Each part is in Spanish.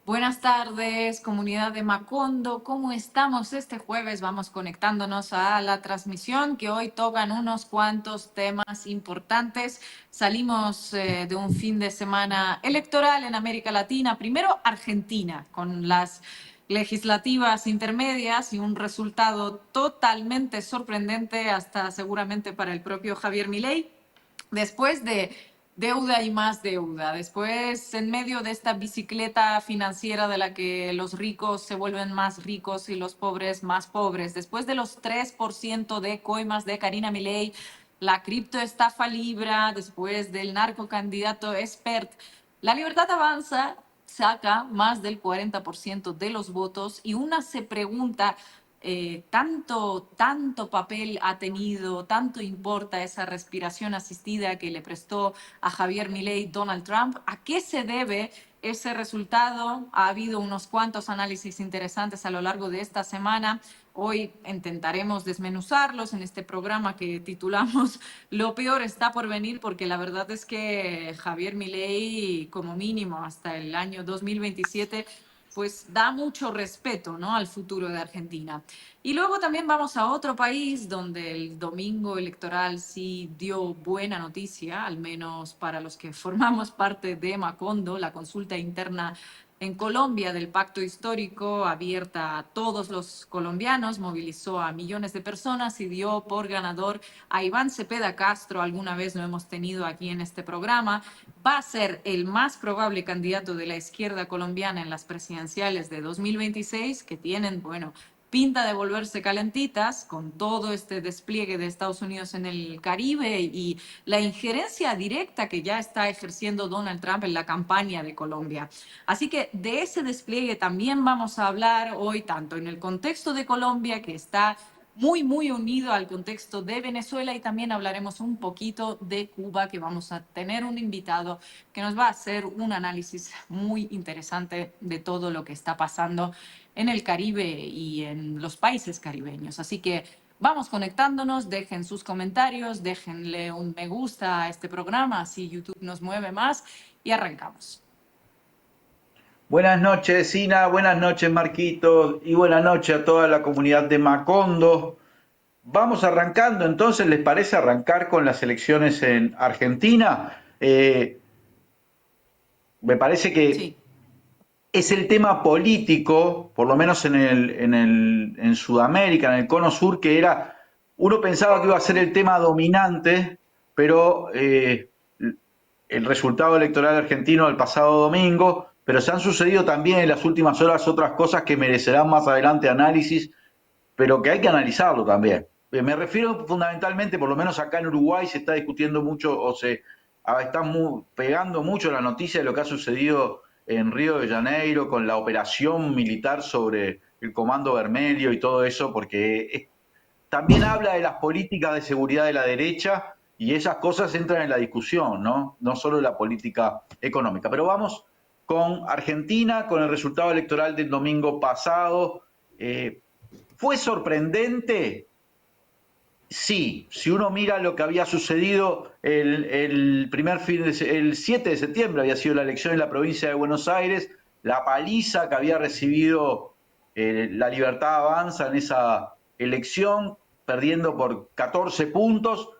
Buenas tardes, comunidad de Macondo. ¿Cómo estamos este jueves? Vamos conectándonos a la transmisión que hoy tocan unos cuantos temas importantes. Salimos de un fin de semana electoral en América Latina. Primero Argentina, con las legislativas intermedias y un resultado totalmente sorprendente, hasta seguramente para el propio Javier Milei. Después de deuda y más deuda. Después, en medio de esta bicicleta financiera de la que los ricos se vuelven más ricos y los pobres más pobres. Después de los 3% de coimas de Karina Milei, la criptoestafa Libra, después del narcocandidato expert, la Libertad Avanza saca más del 40% de los votos y una se pregunta tanto papel ha tenido, tanto importa esa respiración asistida que le prestó a Javier Milei Donald Trump. ¿A qué se debe ese resultado? Ha habido unos cuantos análisis interesantes a lo largo de esta semana. Hoy intentaremos desmenuzarlos en este programa que titulamos Lo peor está por venir, porque la verdad es que Javier Milei, como mínimo hasta el año 2027, pues da mucho respeto, ¿no?, al futuro de Argentina. Y luego también vamos a otro país donde el domingo electoral sí dio buena noticia, al menos para los que formamos parte de Macondo, la consulta interna en Colombia del pacto histórico abierta a todos los colombianos, movilizó a millones de personas y dio por ganador a Iván Cepeda Castro. Alguna vez lo hemos tenido aquí en este programa. Va a ser el más probable candidato de la izquierda colombiana en las presidenciales de 2026, que tienen, bueno, pinta de volverse calentitas con todo este despliegue de Estados Unidos en el Caribe y la injerencia directa que ya está ejerciendo Donald Trump en la campaña de Colombia. Así que de ese despliegue también vamos a hablar hoy, tanto en el contexto de Colombia, que está muy unido al contexto de Venezuela, y también hablaremos un poquito de Cuba, que vamos a tener un invitado que nos va a hacer un análisis muy interesante de todo lo que está pasando en el Caribe y en los países caribeños. Así que vamos conectándonos, dejen sus comentarios, déjenle un me gusta a este programa, así YouTube nos mueve más, y arrancamos. Buenas noches, Sina, buenas noches, Marquitos, y buenas noches a toda la comunidad de Macondo. Vamos arrancando, entonces, ¿les parece arrancar con las elecciones en Argentina? Me parece que Sí. es el tema político, por lo menos en Sudamérica, en el Cono Sur, que era, uno pensaba que iba a ser el tema dominante, pero el resultado electoral argentino del pasado domingo, pero se han sucedido también en las últimas horas otras cosas que merecerán más adelante análisis, pero que hay que analizarlo también. Me refiero fundamentalmente, por lo menos acá en Uruguay se está discutiendo mucho o se está pegando mucho la noticia de lo que ha sucedido en Río de Janeiro con la operación militar sobre el Comando Vermelho y todo eso, porque también habla de las políticas de seguridad de la derecha y esas cosas entran en la discusión, ¿no? No solo la política económica. Pero vamos con Argentina, con el resultado electoral del domingo pasado. ¿Fue sorprendente? Sí, si uno mira lo que había sucedido el 7 de septiembre había sido la elección en la provincia de Buenos Aires, la paliza que había recibido la Libertad Avanza en esa elección, perdiendo por 14 puntos,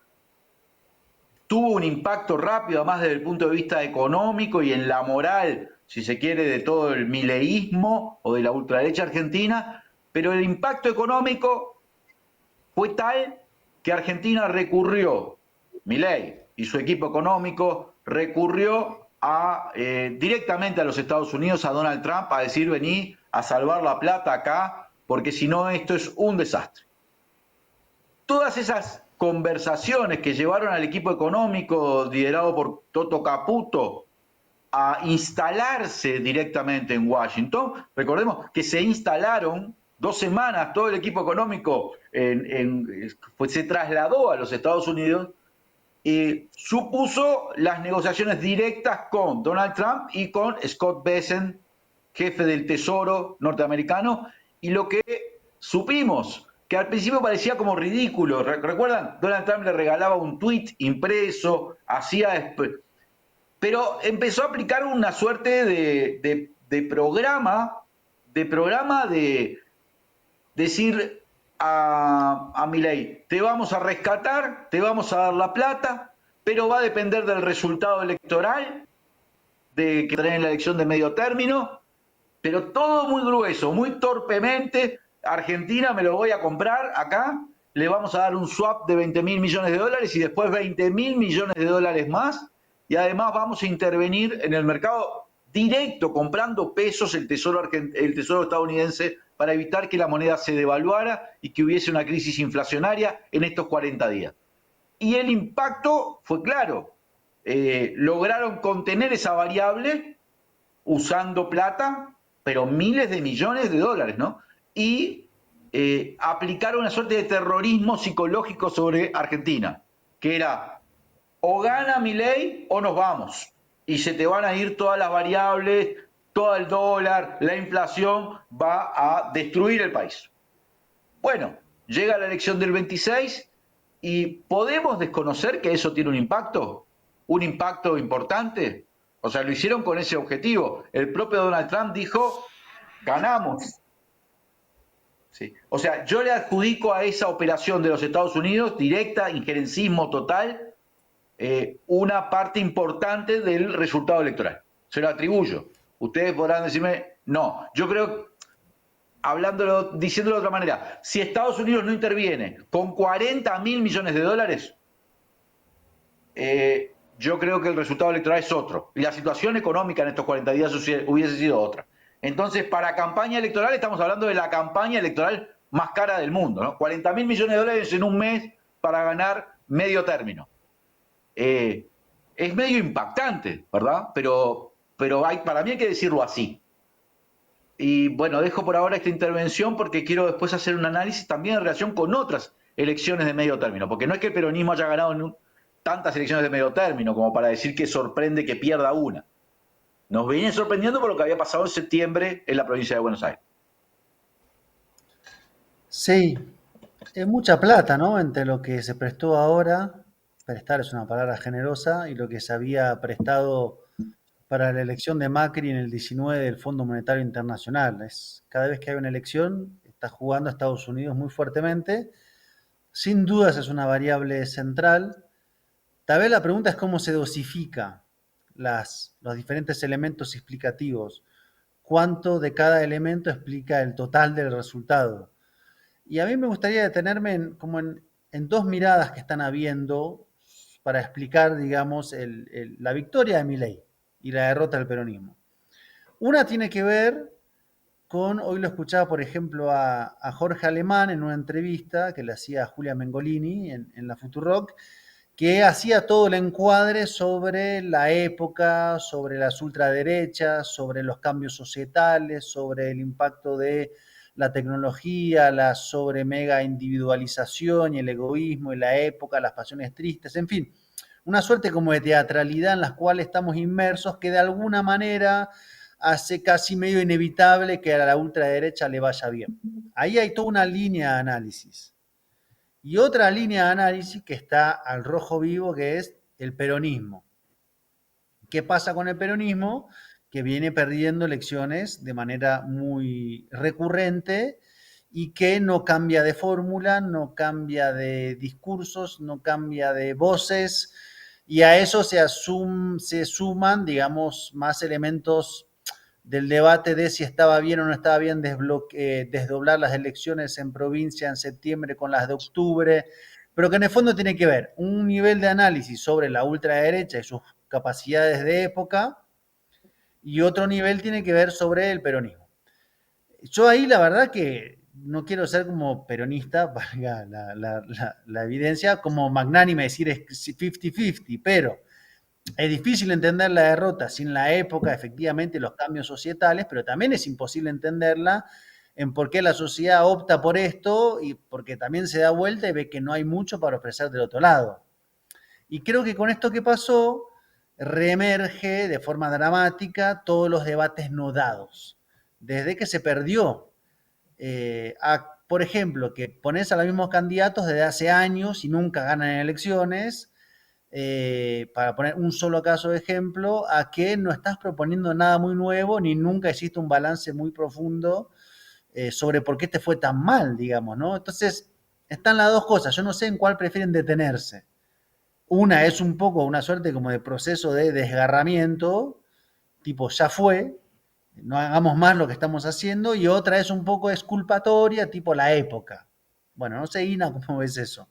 tuvo un impacto rápido, además desde el punto de vista económico y en la moral, si se quiere, de todo el mileísmo o de la ultraderecha argentina, pero el impacto económico fue tal que Argentina recurrió, Milei y su equipo económico recurrió directamente a los Estados Unidos, a Donald Trump, a decir: vení a salvar la plata acá, porque si no esto es un desastre. Todas esas conversaciones que llevaron al equipo económico liderado por Toto Caputo a instalarse directamente en Washington. Recordemos que se instalaron 2 semanas, todo el equipo económico pues se trasladó a los Estados Unidos y supuso las negociaciones directas con Donald Trump y con Scott Bessent, jefe del Tesoro norteamericano, y lo que supimos, que al principio parecía como ridículo, ¿recuerdan? Donald Trump le regalaba un tweet impreso, pero empezó a aplicar una suerte de programa, de decir a Milei, te vamos a rescatar, te vamos a dar la plata, pero va a depender del resultado electoral de que traen la elección de medio término, pero todo muy grueso, muy torpemente. Argentina me lo voy a comprar acá, le vamos a dar un swap de 20.000 millones de dólares y después 20.000 millones de dólares más, y además vamos a intervenir en el mercado directo, comprando pesos el tesoro estadounidense para evitar que la moneda se devaluara y que hubiese una crisis inflacionaria en estos 40 días. Y el impacto fue claro. Lograron contener esa variable usando plata, pero miles de millones de dólares, ¿no? Y aplicaron una suerte de terrorismo psicológico sobre Argentina, que era o gana Milei o nos vamos. Y se te van a ir todas las variables, todo el dólar, la inflación va a destruir el país. Bueno, llega la elección del 26 y podemos desconocer que eso tiene un impacto importante. O sea, lo hicieron con ese objetivo. El propio Donald Trump dijo, ganamos. Sí. O sea, yo le adjudico a esa operación de los Estados Unidos, directa, injerencismo total, una parte importante del resultado electoral. Se lo atribuyo. Ustedes podrán decirme, no. Yo creo, diciéndolo de otra manera, si Estados Unidos no interviene con 40.000 millones de dólares, yo creo que el resultado electoral es otro. Y la situación económica en estos 40 días hubiese sido otra. Entonces, para campaña electoral, estamos hablando de la campaña electoral más cara del mundo, ¿no? 40.000 millones de dólares en un mes para ganar medio término. Es medio impactante, ¿verdad? Pero para mí hay que decirlo así. Y bueno, dejo por ahora esta intervención porque quiero después hacer un análisis también en relación con otras elecciones de medio término, porque no es que el peronismo haya ganado en tantas elecciones de medio término como para decir que sorprende que pierda una. Nos viene sorprendiendo por lo que había pasado en septiembre en la provincia de Buenos Aires. Sí, es mucha plata, ¿no? Entre lo que se prestó ahora, prestar es una palabra generosa, y lo que se había prestado para la elección de Macri en el 19 del Fondo Monetario Internacional. Cada vez que hay una elección, está jugando Estados Unidos muy fuertemente. Sin dudas es una variable central. Tal vez la pregunta es cómo se dosifica los diferentes elementos explicativos. ¿Cuánto de cada elemento explica el total del resultado? Y a mí me gustaría detenerme en dos miradas que están habiendo para explicar, digamos, la victoria de Milei y la derrota del peronismo. Una tiene que ver con, hoy lo escuchaba, por ejemplo, a Jorge Alemán en una entrevista que le hacía a Julia Mengolini en la Futurock, que hacía todo el encuadre sobre la época, sobre las ultraderechas, sobre los cambios societales, sobre el impacto de la tecnología, la sobre mega individualización y el egoísmo y la época, las pasiones tristes, en fin, una suerte como de teatralidad en la cual estamos inmersos que de alguna manera hace casi medio inevitable que a la ultraderecha le vaya bien. Ahí hay toda una línea de análisis. Y otra línea de análisis que está al rojo vivo, que es el peronismo. ¿Qué pasa con el peronismo? Que viene perdiendo elecciones de manera muy recurrente y que no cambia de fórmula, no cambia de discursos, no cambia de voces, y a eso se suman, digamos, más elementos del debate de si estaba bien o no estaba bien desdoblar las elecciones en provincia en septiembre con las de octubre, pero que en el fondo tiene que ver un nivel de análisis sobre la ultraderecha y sus capacidades de época, y otro nivel tiene que ver sobre el peronismo. Yo ahí la verdad que no quiero ser como peronista, valga la evidencia, como magnánime decir es 50-50, pero es difícil entender la derrota sin la época, efectivamente, los cambios societales, pero también es imposible entenderla en por qué la sociedad opta por esto y porque también se da vuelta y ve que no hay mucho para ofrecer del otro lado. Y creo que con esto que pasó, reemerge de forma dramática todos los debates no dados. Desde que se perdió, por ejemplo, que pones a los mismos candidatos desde hace años y nunca ganan en elecciones, para poner un solo caso de ejemplo, a que no estás proponiendo nada muy nuevo ni nunca hiciste un balance muy profundo sobre por qué te fue tan mal, digamos, ¿no? Entonces, están las dos cosas. Yo no sé en cuál prefieren detenerse. Una es un poco una suerte como de proceso de desgarramiento, tipo ya fue, no hagamos más lo que estamos haciendo, y otra es un poco exculpatoria, tipo la época. Bueno, no sé, Ina, ¿cómo ves eso?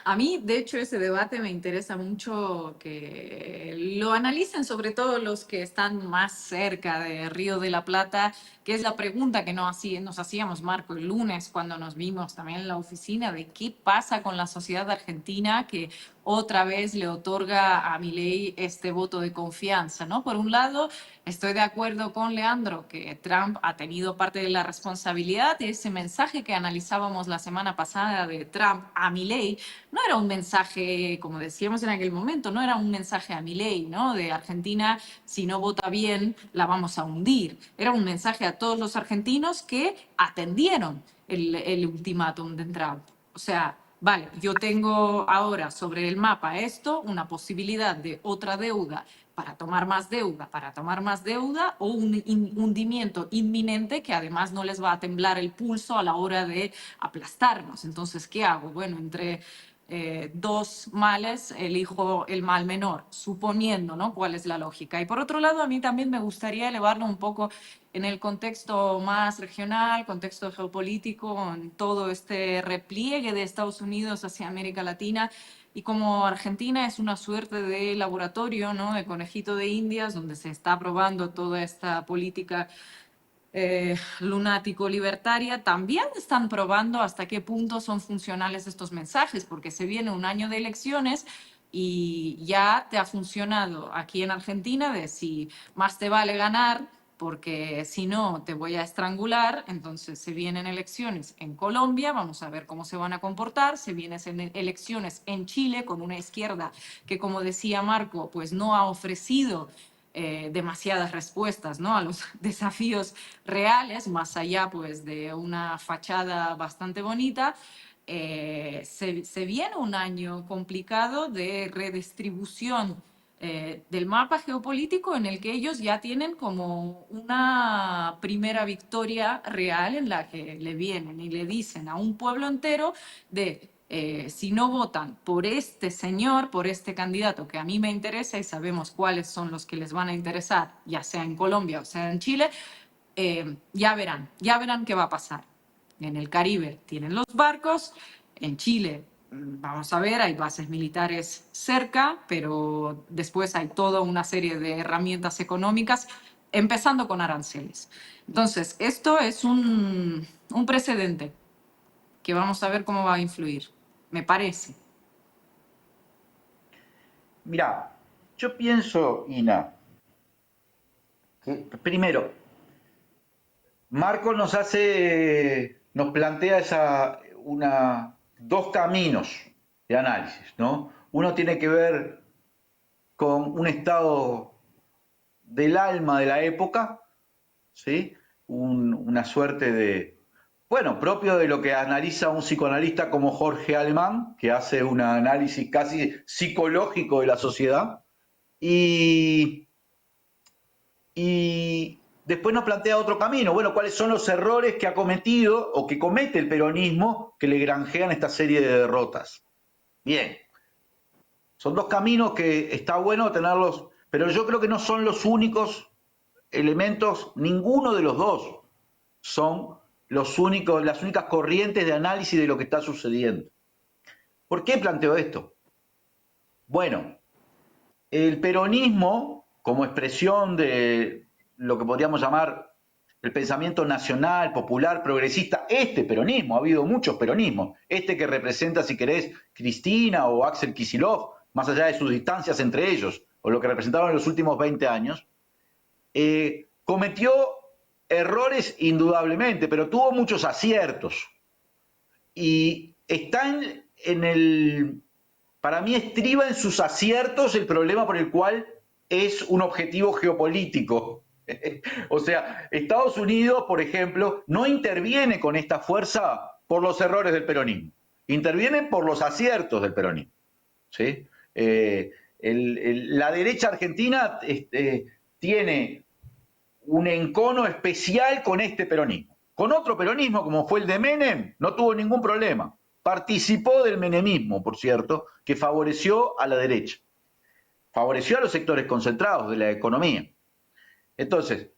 A mí, de hecho, ese debate me interesa mucho que lo analicen, sobre todo los que están más cerca de Río de la Plata, que es la pregunta que nos hacíamos, Marco, el lunes cuando nos vimos también en la oficina, de qué pasa con la sociedad argentina que otra vez le otorga a Milei este voto de confianza, ¿no? Por un lado, estoy de acuerdo con Leandro que Trump ha tenido parte de la responsabilidad de ese mensaje que analizábamos la semana pasada de Trump a Milei. No era un mensaje, como decíamos en aquel momento, no era un mensaje a Milei, ¿no? De Argentina, si no vota bien, la vamos a hundir. Era un mensaje a todos los argentinos que atendieron el ultimátum de Trump. O sea, vale, yo tengo ahora sobre el mapa esto, una posibilidad de otra deuda para tomar más deuda, para tomar más deuda, o un hundimiento inminente que además no les va a temblar el pulso a la hora de aplastarnos. Entonces, ¿qué hago? Bueno, entre dos males, elijo el mal menor, suponiendo, ¿no? ¿Cuál es la lógica? Y por otro lado, a mí también me gustaría elevarlo un poco en el contexto más regional, contexto geopolítico, en todo este repliegue de Estados Unidos hacia América Latina. Y como Argentina es una suerte de laboratorio, ¿no? De conejito de Indias, donde se está probando toda esta política lunático-libertaria, también están probando hasta qué punto son funcionales estos mensajes, porque se viene un año de elecciones y ya te ha funcionado aquí en Argentina de si más te vale ganar, porque si no te voy a estrangular. Entonces se vienen elecciones en Colombia, vamos a ver cómo se van a comportar, se vienen elecciones en Chile con una izquierda que, como decía Marco, pues no ha ofrecido demasiadas respuestas, ¿no? A los desafíos reales, más allá pues de una fachada bastante bonita. Se viene un año complicado de redistribución del mapa geopolítico, en el que ellos ya tienen como una primera victoria real, en la que le vienen y le dicen a un pueblo entero de si no votan por este señor, por este candidato que a mí me interesa, y sabemos cuáles son los que les van a interesar, ya sea en Colombia o sea en Chile, ya verán qué va a pasar. En el Caribe tienen los barcos, en Chile vamos a ver, hay bases militares cerca, pero después hay toda una serie de herramientas económicas, empezando con aranceles. Entonces, esto es un precedente que vamos a ver cómo va a influir, me parece. Mira, yo pienso, Ina, que primero, Marco nos plantea dos caminos de análisis, ¿no? Uno tiene que ver con un estado del alma de la época, ¿sí? Una suerte de, bueno, propio de lo que analiza un psicoanalista como Jorge Alemán, que hace un análisis casi psicológico de la sociedad, y, y después nos plantea otro camino, bueno, cuáles son los errores que ha cometido o que comete el peronismo que le granjean esta serie de derrotas. Bien, son dos caminos que está bueno tenerlos, pero yo creo que no son los únicos elementos, ninguno de los dos son las únicas corrientes de análisis de lo que está sucediendo. ¿Por qué planteo esto? Bueno, el peronismo, como expresión de lo que podríamos llamar el pensamiento nacional, popular, progresista, este peronismo, ha habido muchos peronismos, este que representa, si querés, Cristina o Axel Kicillof, más allá de sus distancias entre ellos, o lo que representaron en los últimos 20 años, cometió errores indudablemente, pero tuvo muchos aciertos. Y está para mí estriba en sus aciertos el problema por el cual es un objetivo geopolítico. O sea, Estados Unidos, por ejemplo, no interviene con esta fuerza por los errores del peronismo, interviene por los aciertos del peronismo. ¿sí? La derecha argentina tiene un encono especial con este peronismo. Con otro peronismo, como fue el de Menem, no tuvo ningún problema. Participó del menemismo, por cierto, que favoreció a la derecha. Favoreció a los sectores concentrados de la economía. Entonces,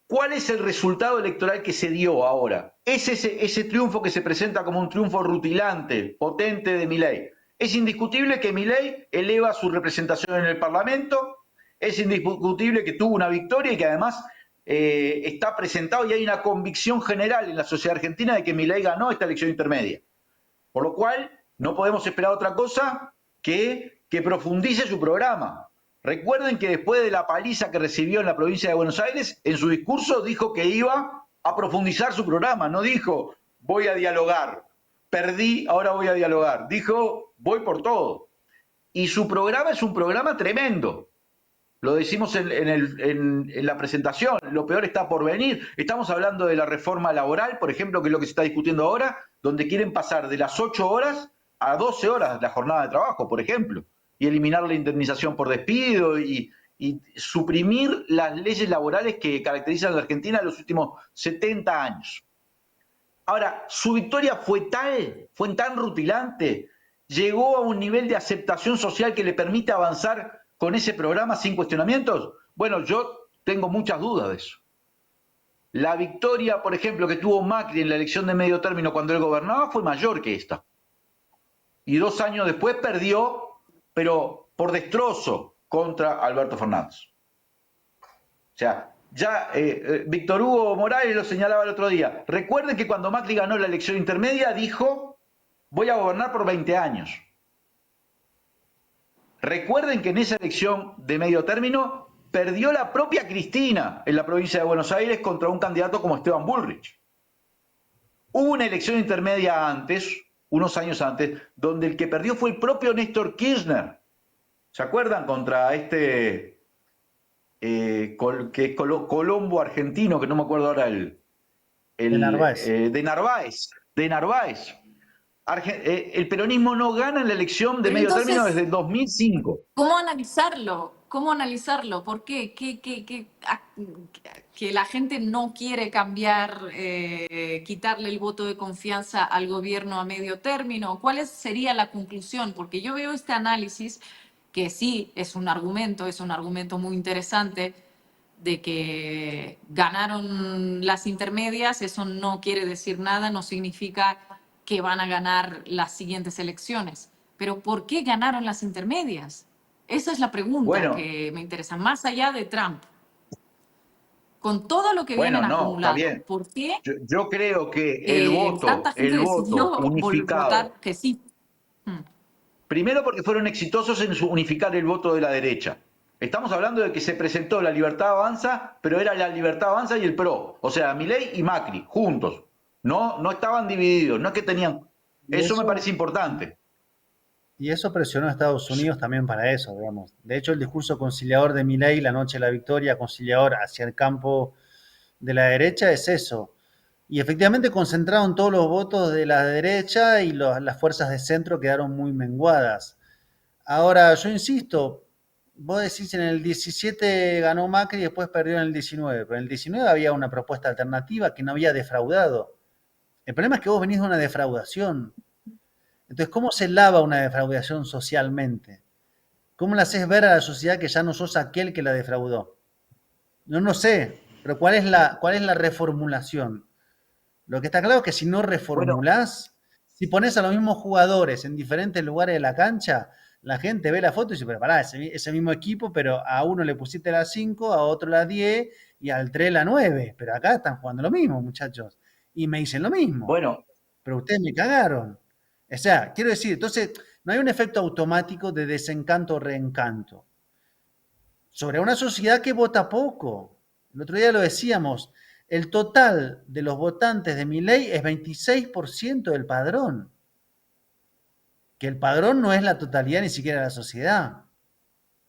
¿cuál es el resultado electoral que se dio ahora? Es ese triunfo que se presenta como un triunfo rutilante, potente de Milei. Es indiscutible que Milei eleva su representación en el Parlamento, es indiscutible que tuvo una victoria y que además está presentado y hay una convicción general en la sociedad argentina de que Milei ganó esta elección intermedia. Por lo cual, no podemos esperar otra cosa que profundice su programa. Recuerden que después de la paliza que recibió en la provincia de Buenos Aires, en su discurso dijo que iba a profundizar su programa. No dijo, voy a dialogar, perdí, ahora voy a dialogar. Dijo, voy por todo. Y su programa es un programa tremendo. Lo decimos en la presentación, lo peor está por venir. Estamos hablando de la reforma laboral, por ejemplo, que es lo que se está discutiendo ahora, donde quieren pasar de las 8 horas a 12 horas la jornada de trabajo, por ejemplo, y eliminar la indemnización por despido y suprimir las leyes laborales que caracterizan a la Argentina en los últimos 70 años. Ahora, su victoria fue tan rutilante, llegó a un nivel de aceptación social que le permite avanzar con ese programa sin cuestionamientos. Bueno, yo tengo muchas dudas de eso. La victoria, por ejemplo, que tuvo Macri en la elección de medio término cuando él gobernaba fue mayor que esta. Y 2 años después perdió, pero por destrozo, contra Alberto Fernández. O sea, ya Víctor Hugo Morales lo señalaba el otro día. Recuerden que cuando Macri ganó la elección intermedia dijo, voy a gobernar por 20 años. Recuerden que en esa elección de medio término perdió la propia Cristina en la provincia de Buenos Aires contra un candidato como Esteban Bullrich. Hubo una elección intermedia antes, unos años antes, donde el que perdió fue el propio Néstor Kirchner. ¿Se acuerdan? Contra que es Colombo argentino, que no me acuerdo ahora De Narváez. de Narváez. El peronismo no gana en la elección de Pero medio término entonces, desde el 2005. ¿cómo analizarlo? ¿Cómo analizarlo? ¿Por qué? Que la gente no quiere cambiar, quitarle el voto de confianza al gobierno a medio término. ¿Cuál sería la conclusión? Porque yo veo este análisis que sí es un argumento muy interesante de que ganaron las intermedias, eso no quiere decir nada, no significa que van a ganar las siguientes elecciones. Pero ¿por qué ganaron las intermedias? Esa es la pregunta Bueno, que me interesa, más allá de Trump. Con todo lo que bueno, vienen no, está acumulando, bien. ¿por qué Yo creo que tanta gente el voto decidió unificado, votar que sí? Hmm. primero porque fueron exitosos en unificar el voto de la derecha. Estamos hablando de que se presentó la Libertad Avanza, pero era la Libertad Avanza y el PRO, o sea, Milei y Macri, juntos. No estaban divididos, no es que tenían... Y Eso me parece eso, importante. y eso presionó a Estados Unidos también para eso, digamos. De hecho, el discurso conciliador de Milei la noche de la victoria, conciliador hacia el campo de la derecha, es eso. Y efectivamente concentraron todos los votos de la derecha y las fuerzas de centro quedaron muy menguadas. Ahora, yo insisto, vos decís en el 17 ganó Macri y después perdió en el 19, pero en el 19 había una propuesta alternativa que no había defraudado. El problema es que vos venís de una defraudación. Entonces, ¿cómo se lava una defraudación socialmente? ¿Cómo le haces ver a la sociedad que ya no sos aquel que la defraudó? No sé, pero cuál es la reformulación? Lo que está claro es que si no Bueno, reformulás, si pones a los mismos jugadores en diferentes lugares de la cancha, la gente ve la foto y dice, pero pará, ese mismo equipo, pero a uno le pusiste la 5, a otro la 10 y al 3 la 9. Pero acá están jugando lo mismo, muchachos. Y me dicen lo mismo. bueno, Pero ustedes me cagaron. O sea, quiero decir, entonces, no hay un efecto automático de desencanto o reencanto. Sobre una sociedad que vota poco. El otro día lo decíamos, el total de los votantes de Milei es 26% del padrón. Que el padrón no es la totalidad ni siquiera de la sociedad.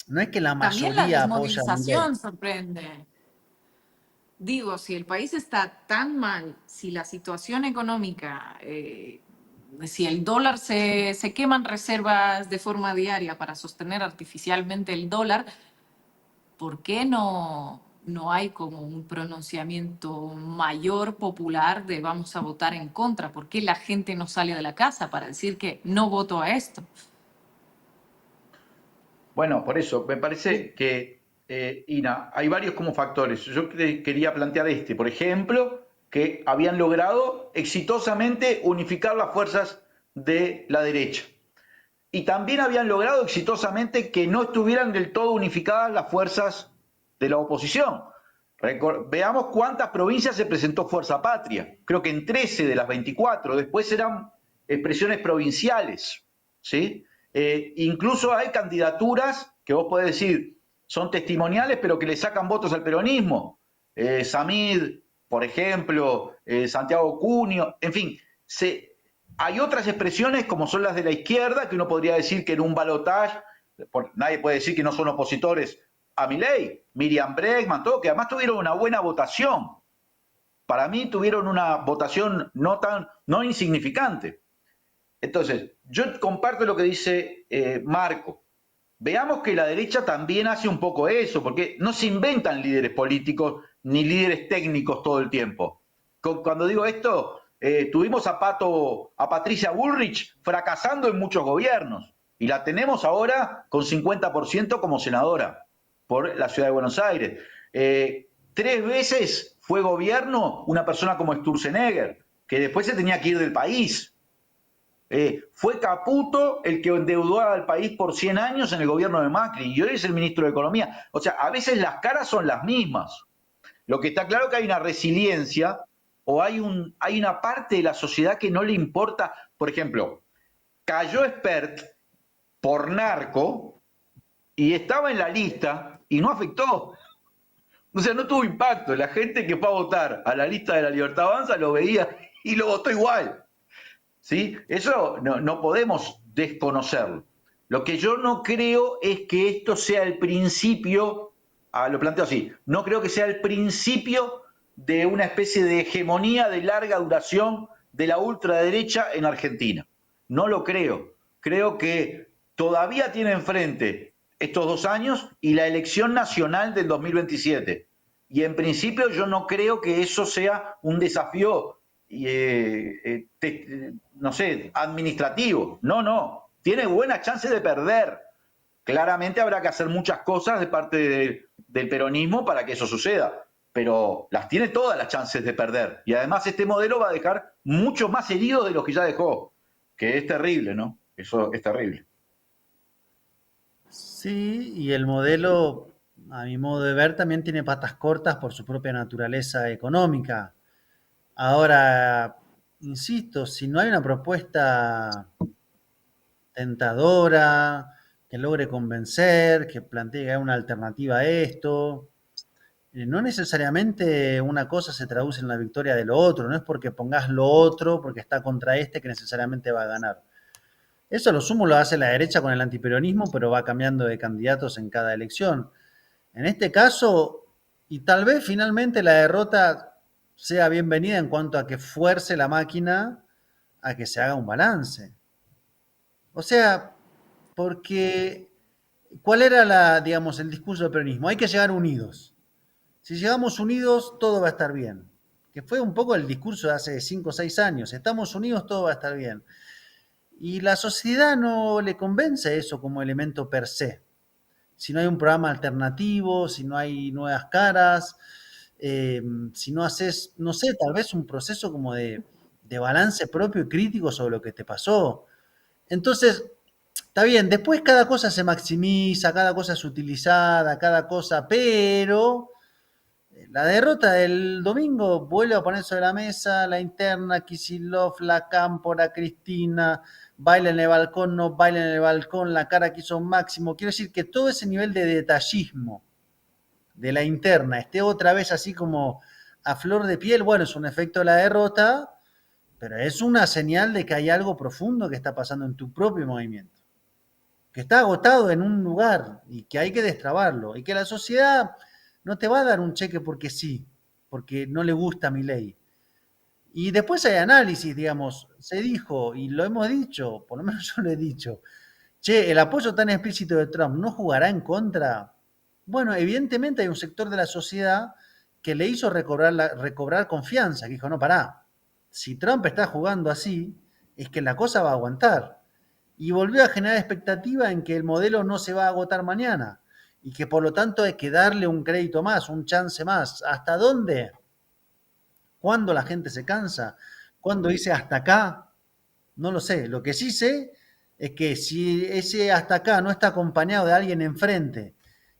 No es que la También la mayoría apoya a Milei. desmovilización sorprende. Digo, si el país está tan mal, si la situación económica si el dólar se queman reservas de forma diaria para sostener artificialmente el dólar, ¿por qué no hay como un pronunciamiento mayor popular de vamos a votar en contra? ¿Por qué la gente no sale de la casa para decir que no voto a esto? Bueno, por eso, me parece que, Ina, hay varios como factores. Yo quería plantear por ejemplo, que habían logrado exitosamente unificar las fuerzas de la derecha. Y también habían logrado exitosamente que no estuvieran del todo unificadas las fuerzas de la oposición. Veamos cuántas provincias se presentó Fuerza Patria. Creo que en 13 de las 24. Después eran expresiones provinciales, ¿sí? Incluso hay candidaturas que vos podés decir son testimoniales, pero que le sacan votos al peronismo. Samid, por ejemplo, Santiago Cunio, en fin, hay otras expresiones como son las de la izquierda, que uno podría decir que en un balotaje, nadie puede decir que no son opositores a Milei, Miriam Bregman, todo, que además tuvieron una buena votación. Para mí tuvieron una votación no insignificante. Entonces, yo comparto lo que dice Marco. Veamos que la derecha también hace un poco eso, porque no se inventan líderes políticos ni líderes técnicos todo el tiempo. Cuando digo esto, tuvimos a Patricia Bullrich fracasando en muchos gobiernos y la tenemos ahora con 50% como senadora por la ciudad de Buenos Aires. 3 veces fue gobierno una persona como Sturzenegger, que después se tenía que ir del país. Fue Caputo el que endeudó al país por 100 años en el gobierno de Macri y hoy es el ministro de Economía. O sea, a veces las caras son las mismas. Lo que está claro es que hay una resiliencia o hay una parte de la sociedad que no le importa. Por ejemplo, cayó Espert por narco y estaba en la lista y no afectó. O sea, no tuvo impacto. La gente que fue a votar a la lista de la Libertad Avanza lo veía y lo votó igual. ¿Sí? Eso no podemos desconocerlo. Lo que yo no creo es que esto sea el principio, lo planteo así, no creo que sea el principio de una especie de hegemonía de larga duración de la ultraderecha en Argentina. No lo creo. Creo que todavía tiene enfrente estos 2 años y la elección nacional del 2027. Y en principio yo no creo que eso sea un desafío no sé, administrativo. No. Tiene buena chance de perder. Claramente habrá que hacer muchas cosas de parte del peronismo para que eso suceda, pero las tiene todas las chances de perder. Y además este modelo va a dejar mucho más heridos de los que ya dejó, que es terrible, ¿no? Eso es terrible. Sí, y el modelo, a mi modo de ver, también tiene patas cortas por su propia naturaleza económica. Ahora, insisto, si no hay una propuesta tentadora, que logre convencer, que plantee que hay una alternativa a esto, no necesariamente una cosa se traduce en la victoria de lo otro, no es porque pongas lo otro, porque está contra este, que necesariamente va a ganar. Eso a lo sumo lo hace la derecha con el antiperonismo, pero va cambiando de candidatos en cada elección. En este caso, y tal vez finalmente la derrota sea bienvenida en cuanto a que fuerce la máquina a que se haga un balance. O sea, porque ¿cuál era digamos, el discurso del peronismo? Hay que llegar unidos. Si llegamos unidos, todo va a estar bien. Que fue un poco el discurso de hace 5 o 6 años. Estamos unidos, todo va a estar bien. Y la sociedad no le convence eso como elemento per se. Si no hay un programa alternativo, si no hay nuevas caras, si no haces, no sé, tal vez un proceso como de balance propio y crítico sobre lo que te pasó. Entonces, está bien, después cada cosa se maximiza, cada cosa es utilizada, cada cosa, pero la derrota del domingo vuelve a poner sobre la mesa la interna, Kicillof, la Cámpora, Cristina, baila en el balcón, no baila en el balcón, la cara que hizo Máximo. Quiero decir que todo ese nivel de detallismo de la interna esté otra vez así como a flor de piel, bueno, es un efecto de la derrota, pero es una señal de que hay algo profundo que está pasando en tu propio movimiento, que está agotado en un lugar y que hay que destrabarlo, y que la sociedad no te va a dar un cheque porque sí, porque no le gusta mi ley. Y después hay análisis, digamos, se dijo, y lo hemos dicho, por lo menos yo lo he dicho, che, el apoyo tan explícito de Trump no jugará en contra. Bueno, evidentemente hay un sector de la sociedad que le hizo recobrar confianza, que dijo, no, pará, si Trump está jugando así, es que la cosa va a aguantar. Y volvió a generar expectativa en que el modelo no se va a agotar mañana y que por lo tanto hay que darle un crédito más, un chance más. ¿Hasta dónde? ¿Cuándo la gente se cansa? ¿Cuándo dice hasta acá? No lo sé. Lo que sí sé es que si ese hasta acá no está acompañado de alguien enfrente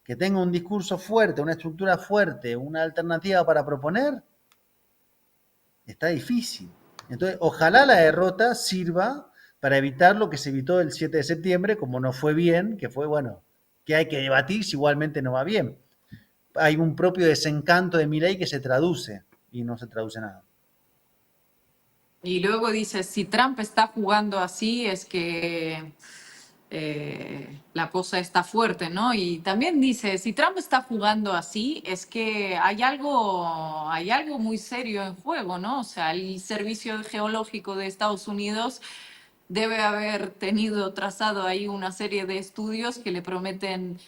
que tenga un discurso fuerte, una estructura fuerte, una alternativa para proponer, está difícil. Entonces, ojalá la derrota sirva para evitar lo que se evitó el 7 de septiembre, como no fue bien, que fue, bueno, que hay que debatir si igualmente no va bien. Hay un propio desencanto de Milei que se traduce y no se traduce nada. Y luego dice, si Trump está jugando así, es que la cosa está fuerte, ¿no? Y también dice, si Trump está jugando así, es que hay algo muy serio en juego, ¿no? O sea, el Servicio Geológico de Estados Unidos debe haber tenido trazado ahí una serie de estudios que le prometen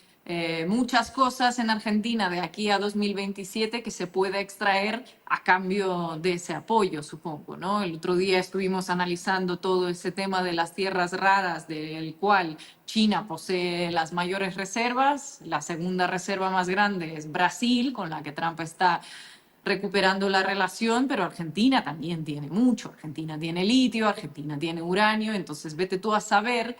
muchas cosas en Argentina de aquí a 2027 que se pueda extraer a cambio de ese apoyo, supongo, ¿no? El otro día estuvimos analizando todo ese tema de las tierras raras, del cual China posee las mayores reservas. La segunda reserva más grande es Brasil, con la que Trump está recuperando la relación, pero Argentina también tiene mucho. Argentina tiene litio, Argentina tiene uranio, entonces vete tú a saber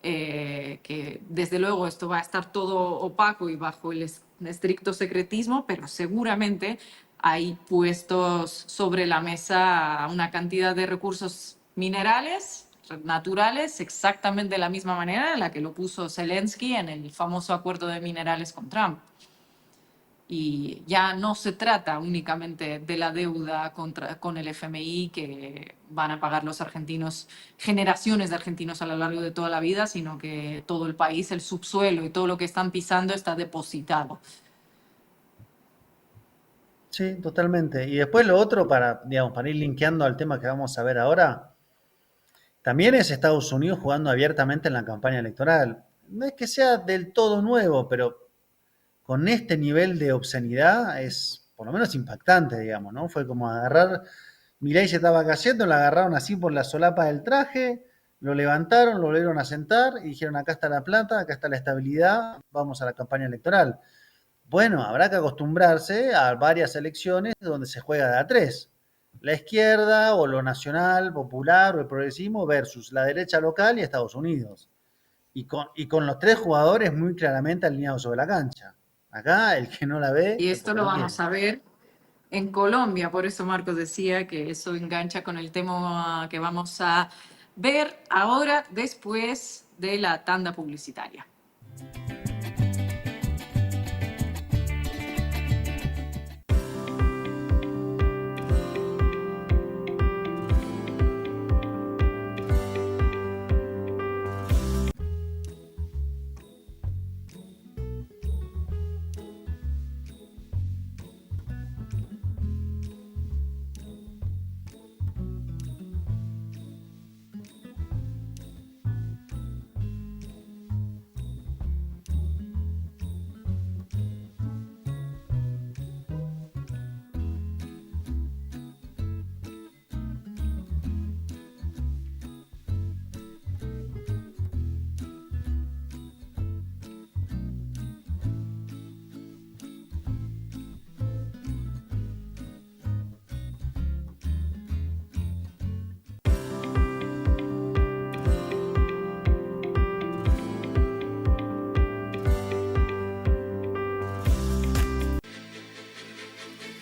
que desde luego esto va a estar todo opaco y bajo el estricto secretismo, pero seguramente hay puestos sobre la mesa una cantidad de recursos minerales naturales exactamente de la misma manera en la que lo puso Zelensky en el famoso acuerdo de minerales con Trump. Y ya no se trata únicamente de la deuda con el FMI que van a pagar los argentinos, generaciones de argentinos a lo largo de toda la vida, sino que todo el país, el subsuelo y todo lo que están pisando está depositado. Sí, totalmente. Y después lo otro, digamos, para ir linkeando al tema que vamos a ver ahora, también es Estados Unidos jugando abiertamente en la campaña electoral. No es que sea del todo nuevo, pero con este nivel de obscenidad es por lo menos impactante, digamos, ¿no? Fue como agarrar, Milei se estaba cayendo, lo agarraron así por la solapa del traje, lo levantaron, lo volvieron a sentar y dijeron, acá está la plata, acá está la estabilidad, vamos a la campaña electoral. Bueno, habrá que acostumbrarse a varias elecciones donde se juega de a tres. La izquierda o lo nacional, popular o el progresismo versus la derecha local y Estados Unidos. Y con los tres jugadores muy claramente alineados sobre la cancha. Acá el que no la ve Y es esto porque lo no quiere. vamos a ver en Colombia, por eso Marcos decía que eso engancha con el tema que vamos a ver ahora después de la tanda publicitaria.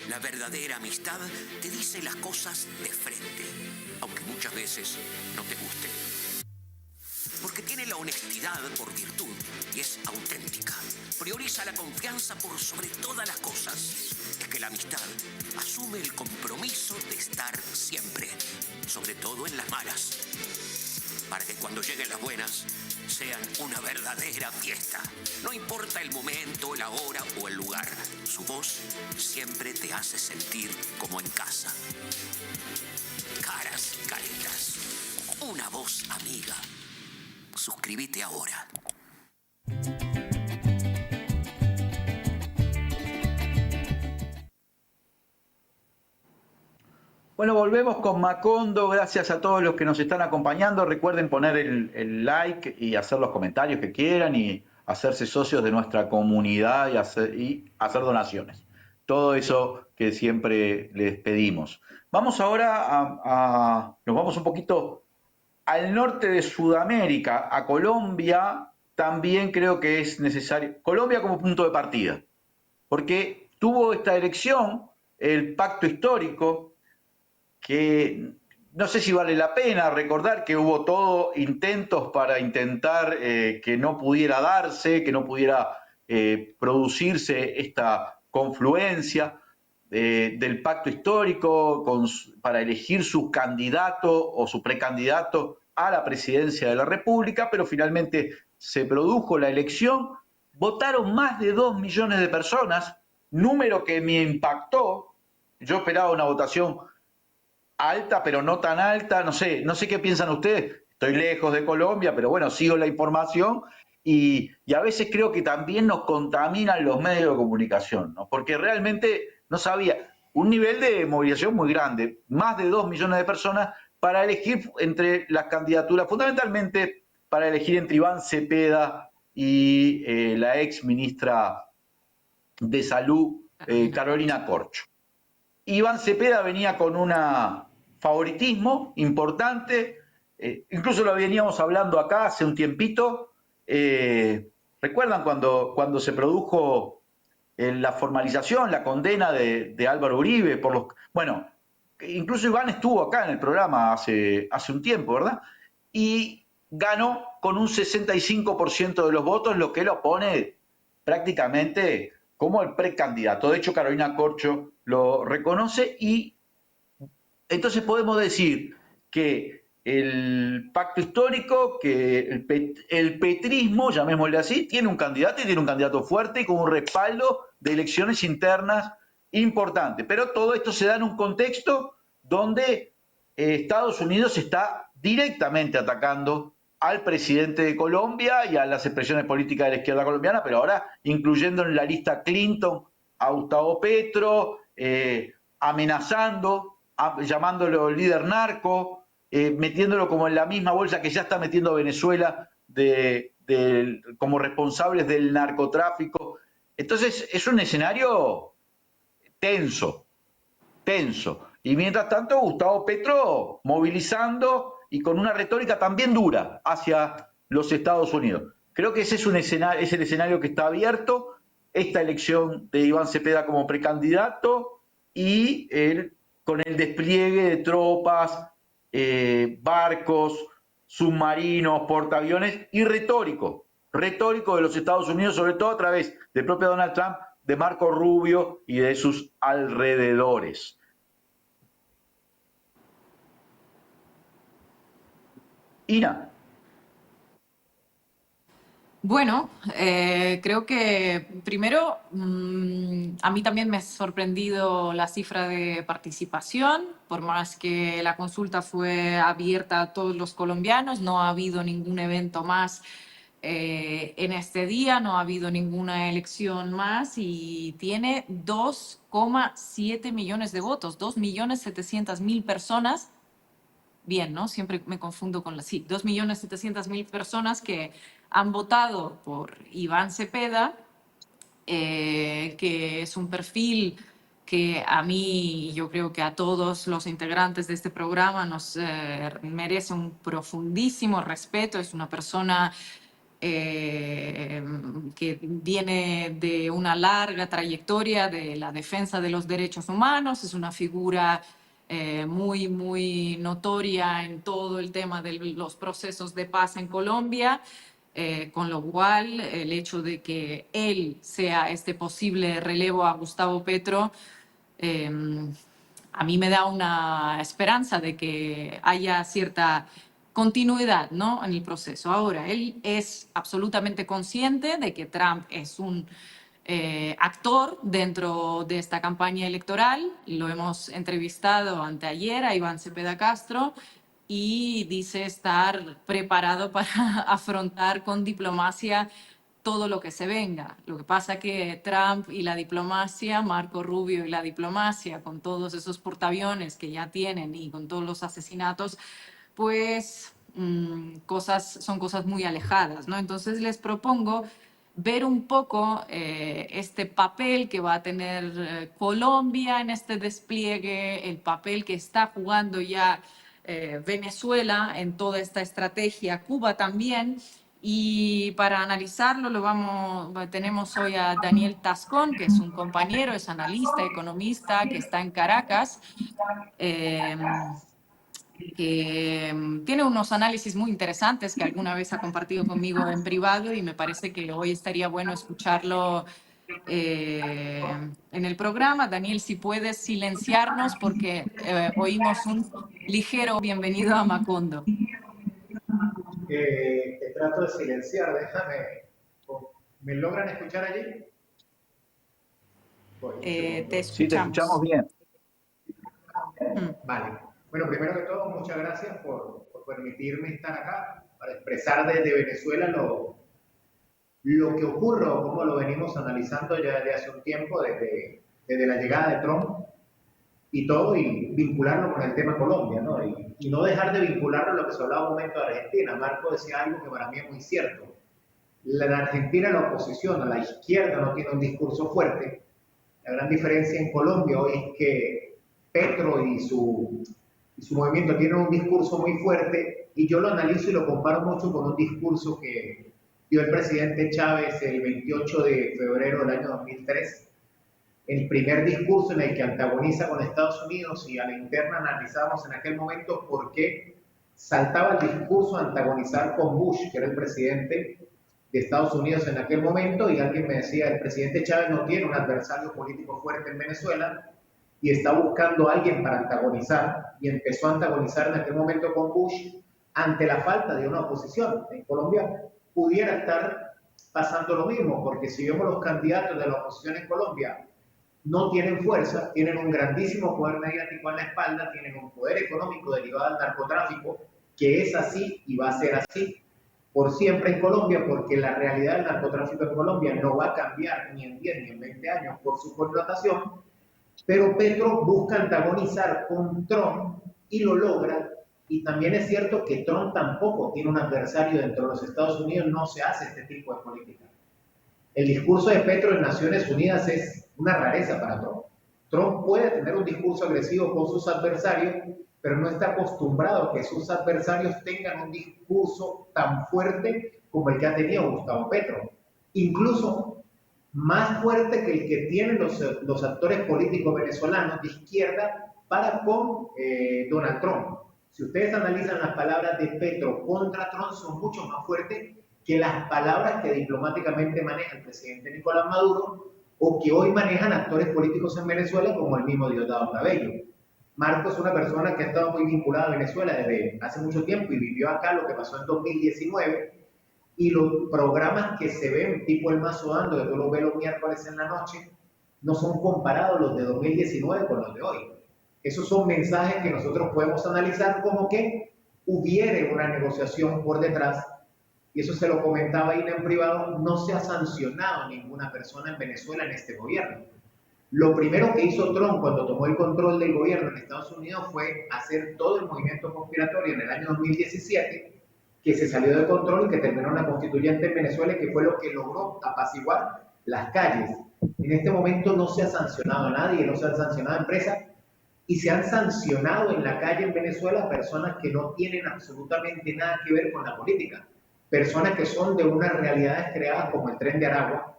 La verdadera amistad te dice las cosas de frente, aunque muchas veces no te gusten. Porque tiene la honestidad por virtud y es auténtica. Prioriza la confianza por sobre todas las cosas. Es que la amistad asume el compromiso de estar siempre, sobre todo en las malas. Para que cuando lleguen las buenas, sean una verdadera fiesta. No importa el momento, la hora o el lugar, su voz siempre te hace sentir como en casa. Caras y caretas, una voz amiga. Suscríbete ahora. Bueno, volvemos con Macondo. Gracias a todos los que nos están acompañando. Recuerden poner el like y hacer los comentarios que quieran y hacerse socios de nuestra comunidad y hacer donaciones. Todo eso que siempre les pedimos. Vamos ahora nos vamos un poquito al norte de Sudamérica, a Colombia. También creo que es necesario, Colombia como punto de partida, porque tuvo esta elección, el pacto histórico, que no sé si vale la pena recordar que hubo todo intentos para intentar que no pudiera darse, que no pudiera producirse esta confluencia del pacto histórico para elegir su candidato o su precandidato a la presidencia de la República, pero finalmente se produjo la elección, votaron más de 2 millones de personas, número que me impactó. Yo esperaba una votación alta, pero no tan alta, no sé qué piensan ustedes, estoy lejos de Colombia, pero bueno, sigo la información y a veces creo que también nos contaminan los medios de comunicación, ¿no? Porque realmente no sabía, un nivel de movilización muy grande, más de 2 millones de personas para elegir entre las candidaturas, fundamentalmente para elegir entre Iván Cepeda y la ex ministra de Salud, Carolina Corcho. Iván Cepeda venía con un favoritismo importante, incluso lo veníamos hablando acá hace un tiempito. ¿Recuerdan cuando se produjo la formalización, la condena de Álvaro Uribe? Bueno, incluso Iván estuvo acá en el programa hace un tiempo, ¿verdad? Y ganó con un 65% de los votos, lo que lo pone prácticamente como el precandidato. De hecho, Carolina Corcho lo reconoce y entonces podemos decir que el pacto histórico, que el petrismo, llamémosle así, tiene un candidato y tiene un candidato fuerte y con un respaldo de elecciones internas importante. Pero todo esto se da en un contexto donde Estados Unidos está directamente atacando al presidente de Colombia y a las expresiones políticas de la izquierda colombiana, pero ahora incluyendo en la lista Clinton a Gustavo Petro, amenazando, llamándolo líder narco, metiéndolo como en la misma bolsa que ya está metiendo Venezuela como responsables del narcotráfico. Entonces es un escenario tenso. Y mientras tanto, Gustavo Petro movilizando y con una retórica también dura hacia los Estados Unidos. Creo que ese es el escenario que está abierto, esta elección de Iván Cepeda como precandidato y con el despliegue de tropas, barcos, submarinos, portaaviones y retórico de los Estados Unidos, sobre todo a través del propio Donald Trump, de Marco Rubio y de sus alrededores. Ina. Bueno, creo que primero a mí también me ha sorprendido la cifra de participación, por más que la consulta fue abierta a todos los colombianos, no ha habido ningún evento más en este día, no ha habido ninguna elección más y tiene 2,7 millones de votos, 2.700.000 personas. Bien, ¿no? Siempre me confundo con sí, 2.700.000 personas que han votado por Iván Cepeda, que es un perfil que a mí, yo creo que a todos los integrantes de este programa nos merece un profundísimo respeto. Es una persona que viene de una larga trayectoria de la defensa de los derechos humanos, es una figura muy, muy notoria en todo el tema de los procesos de paz en Colombia, con lo cual el hecho de que él sea este posible relevo a Gustavo Petro, a mí me da una esperanza de que haya cierta continuidad, ¿no?, en el proceso. Ahora, él es absolutamente consciente de que Trump es un actor dentro de esta campaña electoral. Lo hemos entrevistado anteayer a Iván Cepeda Castro y dice estar preparado para afrontar con diplomacia todo lo que se venga. Lo que pasa que Trump y la diplomacia, Marco Rubio y la diplomacia, con todos esos portaaviones que ya tienen y con todos los asesinatos, pues son cosas muy alejadas, ¿no? Entonces les propongo ver un poco este papel que va a tener Colombia en este despliegue, el papel que está jugando ya Venezuela en toda esta estrategia, Cuba también. Y para analizarlo tenemos hoy a Daniel Tascón, que es un compañero, es analista, economista, que está en Caracas. Que tiene unos análisis muy interesantes que alguna vez ha compartido conmigo en privado y me parece que hoy estaría bueno escucharlo en el programa. Daniel, si puedes silenciarnos porque oímos un ligero bienvenido a Macondo. Te trato de silenciar, déjame. ¿Me logran escuchar allí? Te escuchamos. Sí, te escuchamos bien. Vale. Bueno, primero que todo, muchas gracias por permitirme estar acá para expresar desde Venezuela lo que ocurre o cómo lo venimos analizando ya desde hace un tiempo, desde la llegada de Trump y todo, y vincularlo con el tema Colombia, ¿no? Y no dejar de vincularlo a lo que se hablaba un momento de Argentina. Marco decía algo que para mí es muy cierto. En Argentina la oposición, a la izquierda, no tiene un discurso fuerte. La gran diferencia en Colombia hoy es que Petro y su movimiento tienen un discurso muy fuerte, y yo lo analizo y lo comparo mucho con un discurso que dio el presidente Chávez el 28 de febrero del año 2003. El primer discurso en el que antagoniza con Estados Unidos, y a la interna analizábamos en aquel momento por qué saltaba el discurso a antagonizar con Bush, que era el presidente de Estados Unidos en aquel momento, y alguien me decía, el presidente Chávez no tiene un adversario político fuerte en Venezuela y está buscando a alguien para antagonizar, y empezó a antagonizar en aquel momento con Bush ante la falta de una oposición. En Colombia pudiera estar pasando lo mismo, porque si vemos los candidatos de la oposición en Colombia, no tienen fuerza, tienen un grandísimo poder mediático en la espalda, tienen un poder económico derivado del narcotráfico, que es así y va a ser así por siempre en Colombia, porque la realidad del narcotráfico en Colombia no va a cambiar ni en 10 ni en 20 años por su connotación. Pero Petro busca antagonizar con Trump y lo logra. Y también es cierto que Trump tampoco tiene un adversario dentro de los Estados Unidos, no se hace este tipo de política. El discurso de Petro en Naciones Unidas es una rareza para Trump. Trump puede tener un discurso agresivo con sus adversarios, pero no está acostumbrado a que sus adversarios tengan un discurso tan fuerte como el que ha tenido Gustavo Petro. Incluso más fuerte que el que tienen los actores políticos venezolanos de izquierda para con Donald Trump. Si ustedes analizan las palabras de Petro contra Trump, son mucho más fuertes que las palabras que diplomáticamente maneja el presidente Nicolás Maduro, o que hoy manejan actores políticos en Venezuela como el mismo Diosdado Cabello. Marco es una persona que ha estado muy vinculada a Venezuela desde hace mucho tiempo y vivió acá lo que pasó en 2019, y los programas que se ven, tipo El Mazo Dando, que tú los ves los miércoles en la noche, no son comparados los de 2019 con los de hoy. Esos son mensajes que nosotros podemos analizar como que hubiere una negociación por detrás, y eso se lo comentaba Ina en privado. No se ha sancionado ninguna persona en Venezuela en este gobierno. Lo primero que hizo Trump cuando tomó el control del gobierno en Estados Unidos fue hacer todo el movimiento conspiratorio en el año 2017, que se salió de control y que terminó una constituyente en Venezuela, que fue lo que logró apaciguar las calles. En este momento no se ha sancionado a nadie, no se han sancionado a empresas, y se han sancionado en la calle en Venezuela personas que no tienen absolutamente nada que ver con la política. Personas que son de unas realidades creadas como el Tren de Aragua,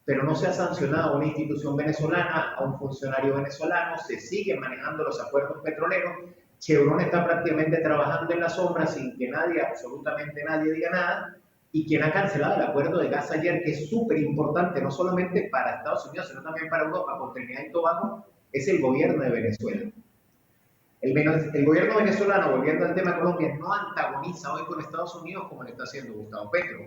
pero no se ha sancionado a una institución venezolana, a un funcionario venezolano. Se siguen manejando los acuerdos petroleros. Chevron está prácticamente trabajando en la sombra sin que nadie, absolutamente nadie, diga nada. Y quien ha cancelado el acuerdo de gas ayer, que es súper importante, no solamente para Estados Unidos, sino también para Europa, con Trinidad y Tobago, es el gobierno de Venezuela. El gobierno venezolano, volviendo al tema de Colombia, no antagoniza hoy con Estados Unidos como lo está haciendo Gustavo Petro.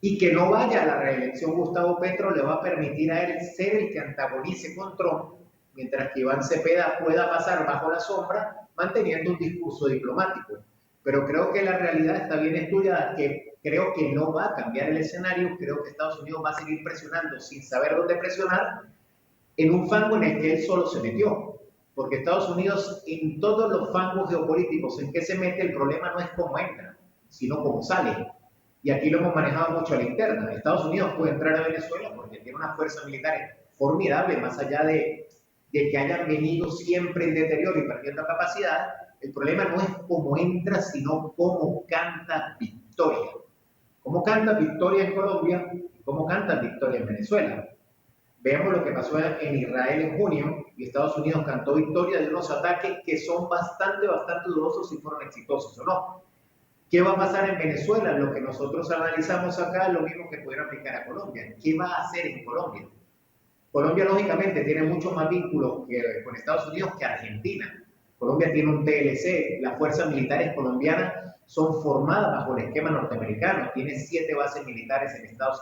Y que no vaya a la reelección Gustavo Petro le va a permitir a él ser el que antagonice con Trump, mientras que Iván Cepeda pueda pasar bajo la sombra manteniendo un discurso diplomático. Pero creo que la realidad está bien estudiada, que creo que no va a cambiar el escenario, creo que Estados Unidos va a seguir presionando sin saber dónde presionar en un fango en el que él solo se metió. Porque Estados Unidos, en todos los fangos geopolíticos en que se mete, el problema no es cómo entra, sino cómo sale. Y aquí lo hemos manejado mucho a la interna. Estados Unidos puede entrar a Venezuela porque tiene una fuerza militar formidable, más allá de que hayan venido siempre en deterioro y perdiendo capacidad. El problema no es cómo entra, sino cómo canta victoria. Cómo canta victoria en Colombia y cómo canta victoria en Venezuela. Veamos lo que pasó en Israel en junio, y Estados Unidos cantó victoria de unos ataques que son bastante dudosos si fueron exitosos o no. ¿Qué va a pasar en Venezuela? Lo que nosotros analizamos acá es lo mismo que pudiera aplicar a Colombia. ¿Qué va a hacer en Colombia? Colombia, lógicamente, tiene mucho más vínculos con Estados Unidos que Argentina. Colombia tiene un TLC, las fuerzas militares colombianas son formadas bajo el esquema norteamericano, tiene 7 bases militares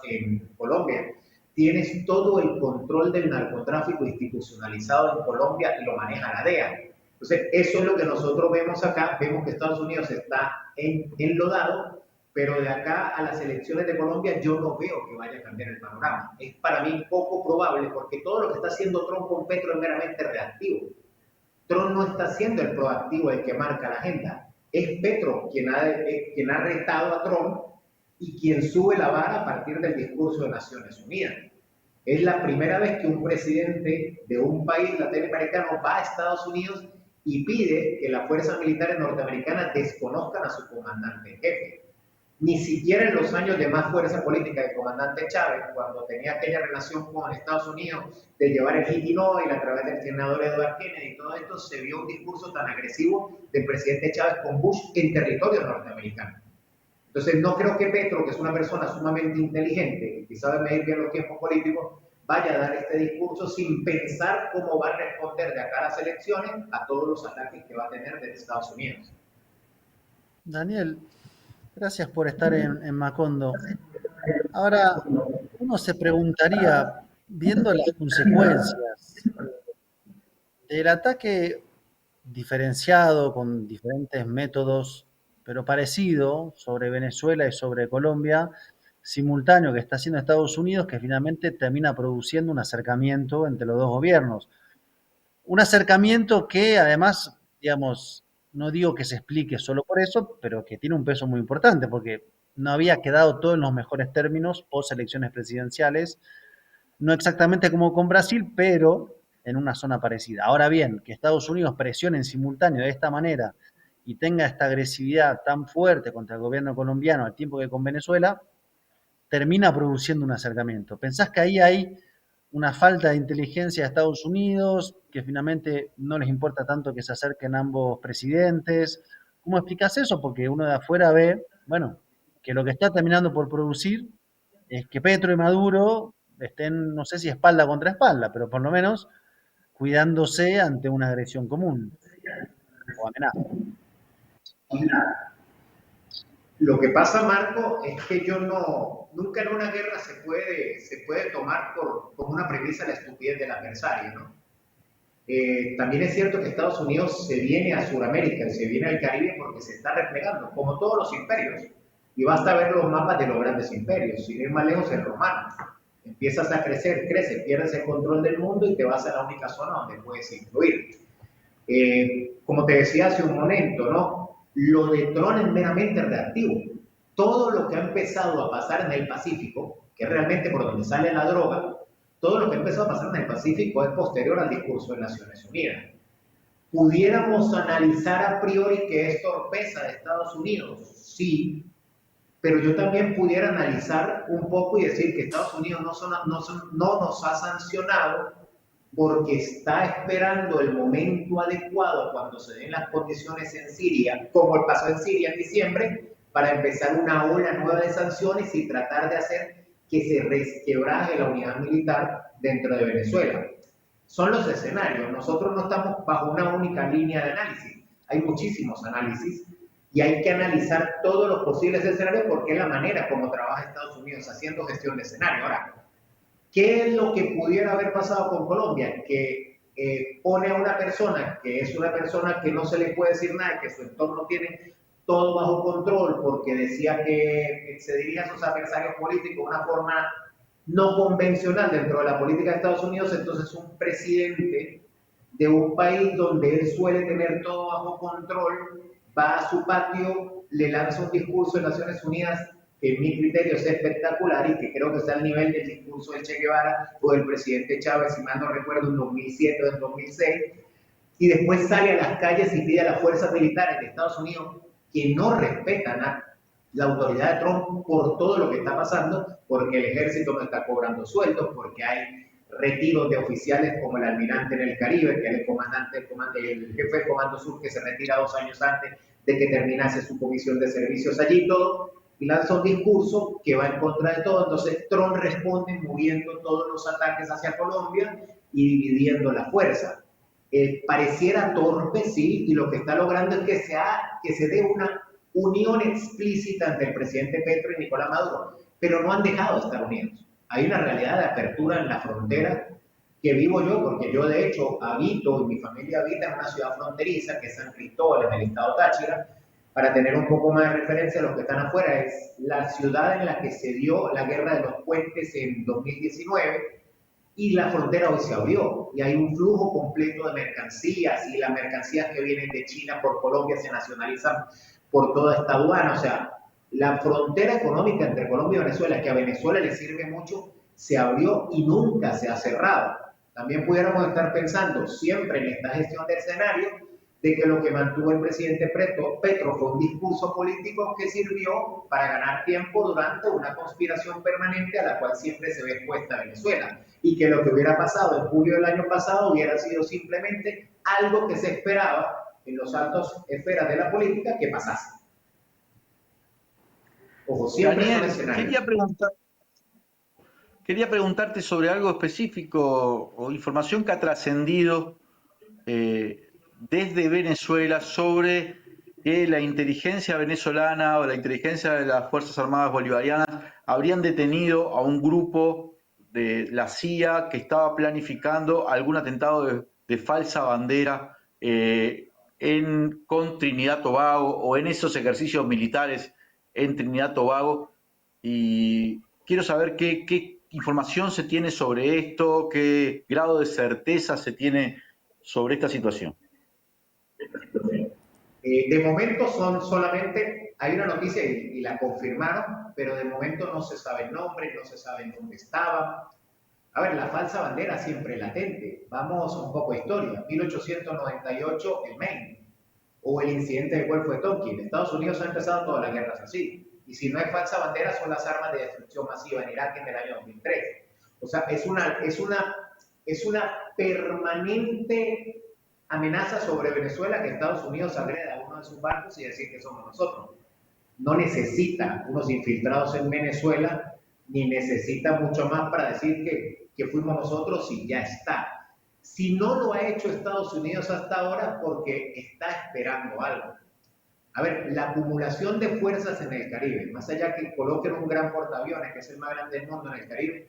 en Colombia. Tienes todo el control del narcotráfico institucionalizado en Colombia y lo maneja la DEA. Entonces, eso es lo que nosotros vemos acá. Vemos que Estados Unidos está enlodado, pero de acá a las elecciones de Colombia yo no veo que vaya a cambiar el panorama. Es para mí poco probable, porque todo lo que está haciendo Trump con Petro es meramente reactivo. Trump no está siendo el proactivo, el que marca la agenda. Es Petro quien ha retado a Trump y quien sube la vara a partir del discurso de Naciones Unidas. Es la primera vez que un presidente de un país latinoamericano va a Estados Unidos y pide que las fuerzas militares norteamericanas desconozcan a su comandante en jefe. Ni siquiera en los años de más fuerza política del comandante Chávez, cuando tenía aquella relación con Estados Unidos de llevar el Hitler Oil a través del senador Edward Kennedy y todo esto, se vio un discurso tan agresivo del presidente Chávez con Bush en territorio norteamericano. Entonces, no creo que Petro, que es una persona sumamente inteligente y que sabe medir bien los tiempos políticos, vaya a dar este discurso sin pensar cómo va a responder de acá a las elecciones a todos los ataques que va a tener desde Estados Unidos. Daniel, gracias por estar en Macondo. Ahora, uno se preguntaría, viendo las consecuencias del ataque diferenciado con diferentes métodos, pero parecido sobre Venezuela y sobre Colombia, simultáneo que está haciendo Estados Unidos, que finalmente termina produciendo un acercamiento entre los dos gobiernos. Un acercamiento que además, digamos, no digo que se explique solo por eso, pero que tiene un peso muy importante, porque no había quedado todo en los mejores términos post elecciones presidenciales, no exactamente como con Brasil, pero en una zona parecida. Ahora bien, que Estados Unidos presione en simultáneo de esta manera y tenga esta agresividad tan fuerte contra el gobierno colombiano al tiempo que con Venezuela, termina produciendo un acercamiento. ¿Pensás que ahí hay una falta de inteligencia de Estados Unidos, que finalmente no les importa tanto que se acerquen ambos presidentes? ¿Cómo explicás eso? Porque uno de afuera ve, bueno, que lo que está terminando por producir es que Petro y Maduro estén, no sé si espalda contra espalda, pero por lo menos cuidándose ante una agresión común o amenaza. Lo que pasa, Marco, es que nunca en una guerra se puede tomar como una premisa la estupidez del adversario, ¿no? También es cierto que Estados Unidos se viene a Sudamérica y se viene al Caribe porque se está replegando, como todos los imperios. Y basta ver los mapas de los grandes imperios, sin ir más lejos, el romano. Empiezas a crecer, pierdes el control del mundo y te vas a la única zona donde puedes influir. Como te decía hace un momento, ¿no? Lo de Tron es meramente reactivo. Todo lo que ha empezado a pasar en el Pacífico, que es realmente por donde sale la droga, todo lo que ha empezado a pasar en el Pacífico es posterior al discurso de Naciones Unidas. ¿Pudiéramos analizar a priori que es torpeza de Estados Unidos? Sí, pero yo también pudiera analizar un poco y decir que Estados Unidos no nos ha sancionado porque está esperando el momento adecuado cuando se den las condiciones en Siria, como pasó en Siria en diciembre, para empezar una ola nueva de sanciones y tratar de hacer que se resquebraje la unidad militar dentro de Venezuela. son los escenarios. Nosotros no estamos bajo una única línea de análisis. Hay muchísimos análisis y hay que analizar todos los posibles escenarios porque es la manera como trabaja Estados Unidos haciendo gestión de escenario. Ahora, ¿qué es lo que pudiera haber pasado con Colombia? Que pone a una persona que es una persona que no se le puede decir nada, que su entorno tiene todo bajo control porque decía que se dirige a sus adversarios políticos de una forma no convencional dentro de la política de Estados Unidos, entonces un presidente de un país donde él suele tener todo bajo control, va a su patio, le lanza un discurso en Naciones Unidas que en mi criterio es espectacular y que creo que está al nivel del discurso del Che Guevara o del presidente Chávez, si mal no recuerdo, en 2007 o en 2006, y después sale a las calles y pide a las fuerzas militares de Estados Unidos que no respetan a la autoridad de Trump por todo lo que está pasando, porque el ejército no está cobrando sueldos, porque hay retiros de oficiales como el almirante en el Caribe, que es el comandante, el jefe del Comando Sur, que se retira 2 años antes de que terminase su comisión de servicios allí y todo, y lanza un discurso que va en contra de todo. Entonces Trump responde moviendo todos los ataques hacia Colombia y dividiendo la fuerza. Pareciera torpe, sí, y lo que está logrando es que se dé una unión explícita entre el presidente Petro y Nicolás Maduro, pero no han dejado de estar unidos. Hay una realidad de apertura en la frontera que vivo yo, porque yo de hecho habito, y mi familia habita en una ciudad fronteriza, que es San Cristóbal, en el estado Táchira. Para tener un poco más de referencia a los que están afuera, es la ciudad en la que se dio la guerra de los puentes en 2019, y la frontera hoy se abrió, y hay un flujo completo de mercancías, y las mercancías que vienen de China por Colombia se nacionalizan por toda esta aduana. O sea, la frontera económica entre Colombia y Venezuela, que a Venezuela le sirve mucho, se abrió y nunca se ha cerrado. También pudiéramos estar pensando siempre en esta gestión de escenario de que lo que mantuvo el presidente Petro fue un discurso político que sirvió para ganar tiempo durante una conspiración permanente a la cual siempre se ve expuesta Venezuela, y que lo que hubiera pasado en julio del año pasado hubiera sido simplemente algo que se esperaba en los altos esferas de la política que pasase. Ojo, siempre Daniel, son escenarios. quería preguntarte sobre algo específico o información que ha trascendido desde Venezuela sobre que la inteligencia venezolana o la inteligencia de las Fuerzas Armadas Bolivarianas habrían detenido a un grupo de la CIA que estaba planificando algún atentado de falsa bandera con Trinidad Tobago o en esos ejercicios militares en Trinidad Tobago. Y quiero saber qué información se tiene sobre esto, qué grado de certeza se tiene sobre esta situación. De momento hay una noticia y la confirmaron, pero de momento no se sabe el nombre, no se sabe dónde estaba. A ver, la falsa bandera siempre latente. Vamos un poco a historia. 1898, el Maine, o el incidente del Golfo de Tonkin. Estados Unidos ha empezado todas las guerras así. Y si no hay falsa bandera, son las armas de destrucción masiva en Irak en el año 2003. O sea, es una permanente amenaza sobre Venezuela que Estados Unidos agreda a uno de sus barcos y decir que somos nosotros. No necesita unos infiltrados en Venezuela, ni necesita mucho más para decir que fuimos nosotros y ya está. Si no lo ha hecho Estados Unidos hasta ahora, porque está esperando algo. A ver, la acumulación de fuerzas en el Caribe, más allá que coloquen un gran portaaviones, que es el más grande del mundo en el Caribe,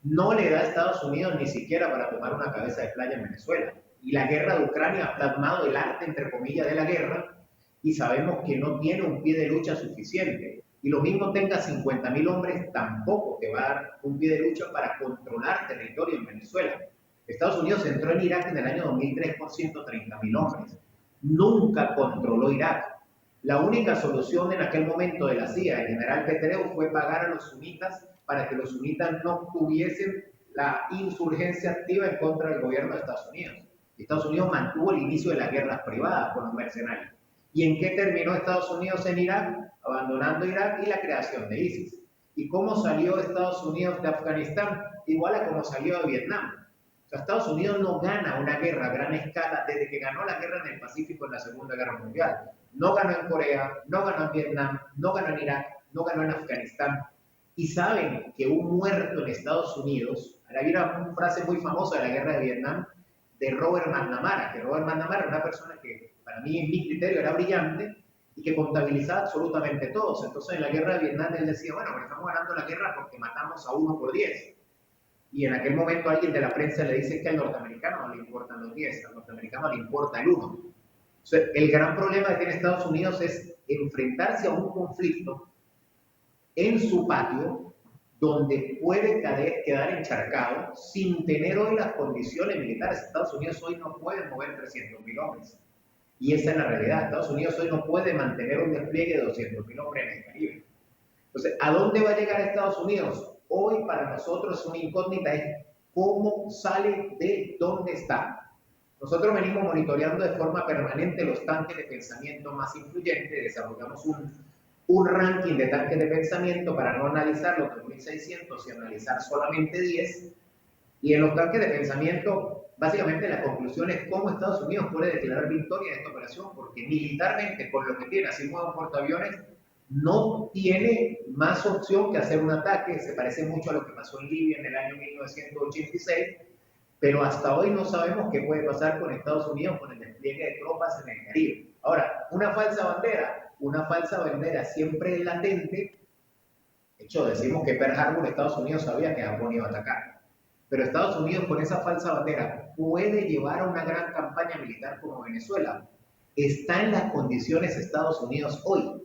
no le da a Estados Unidos ni siquiera para tomar una cabeza de playa en Venezuela. Y la guerra de Ucrania ha plasmado el arte, entre comillas, de la guerra, y sabemos que no tiene un pie de lucha suficiente. Y lo mismo tenga 50.000 hombres, tampoco te va a dar un pie de lucha para controlar territorio en Venezuela. Estados Unidos entró en Irak en el año 2003 con 130.000 hombres. Nunca controló Irak. La única solución en aquel momento de la CIA, el general Petraeus, fue pagar a los sunitas para que los sunitas no tuviesen la insurgencia activa en contra del gobierno de Estados Unidos. Estados Unidos mantuvo el inicio de las guerras privadas con los mercenarios. ¿Y en qué terminó Estados Unidos en Irak? Abandonando Irak y la creación de ISIS. ¿Y cómo salió Estados Unidos de Afganistán? Igual a cómo salió de Vietnam. O sea, Estados Unidos no gana una guerra a gran escala desde que ganó la guerra en el Pacífico en la Segunda Guerra Mundial. No ganó en Corea, no ganó en Vietnam, no ganó en Irak, no ganó en Afganistán. Y saben que un muerto en Estados Unidos, hay una frase muy famosa de la guerra de Vietnam, de Robert McNamara, que Robert McNamara era una persona que para mí, en mi criterio, era brillante y que contabilizaba absolutamente todos. Entonces, en la guerra de Vietnam, él decía, bueno, estamos ganando la guerra porque matamos a 1 por 10. Y en aquel momento alguien de la prensa le dice que al norteamericano no le importan los 10, al norteamericano le importa el 1. O sea, el gran problema que tiene Estados Unidos es enfrentarse a un conflicto en su patio donde puede quedar encharcado sin tener hoy las condiciones militares. Estados Unidos hoy no puede mover 300.000 hombres. Y esa es la realidad. Estados Unidos hoy no puede mantener un despliegue de 200.000 hombres en el Caribe. Entonces, ¿a dónde va a llegar Estados Unidos? Hoy para nosotros una incógnita es cómo sale de dónde está. Nosotros venimos monitoreando de forma permanente los tanques de pensamiento más influyentes, desarrollamos un ranking de tanques de pensamiento para no analizar los 2.600 y analizar solamente 10. Y en los tanques de pensamiento, básicamente la conclusión es cómo Estados Unidos puede declarar victoria en esta operación, porque militarmente, con lo que tiene, así mueve un portaaviones, no tiene más opción que hacer un ataque. Se parece mucho a lo que pasó en Libia en el año 1986, pero hasta hoy no sabemos qué puede pasar con Estados Unidos con el despliegue de tropas en el Caribe. Ahora, una falsa bandera siempre latente. De hecho, decimos que Pearl Harbor, Estados Unidos sabía que Japón iba a atacar. Pero Estados Unidos, con esa falsa bandera, puede llevar a una gran campaña militar como Venezuela. ¿Está en las condiciones Estados Unidos hoy?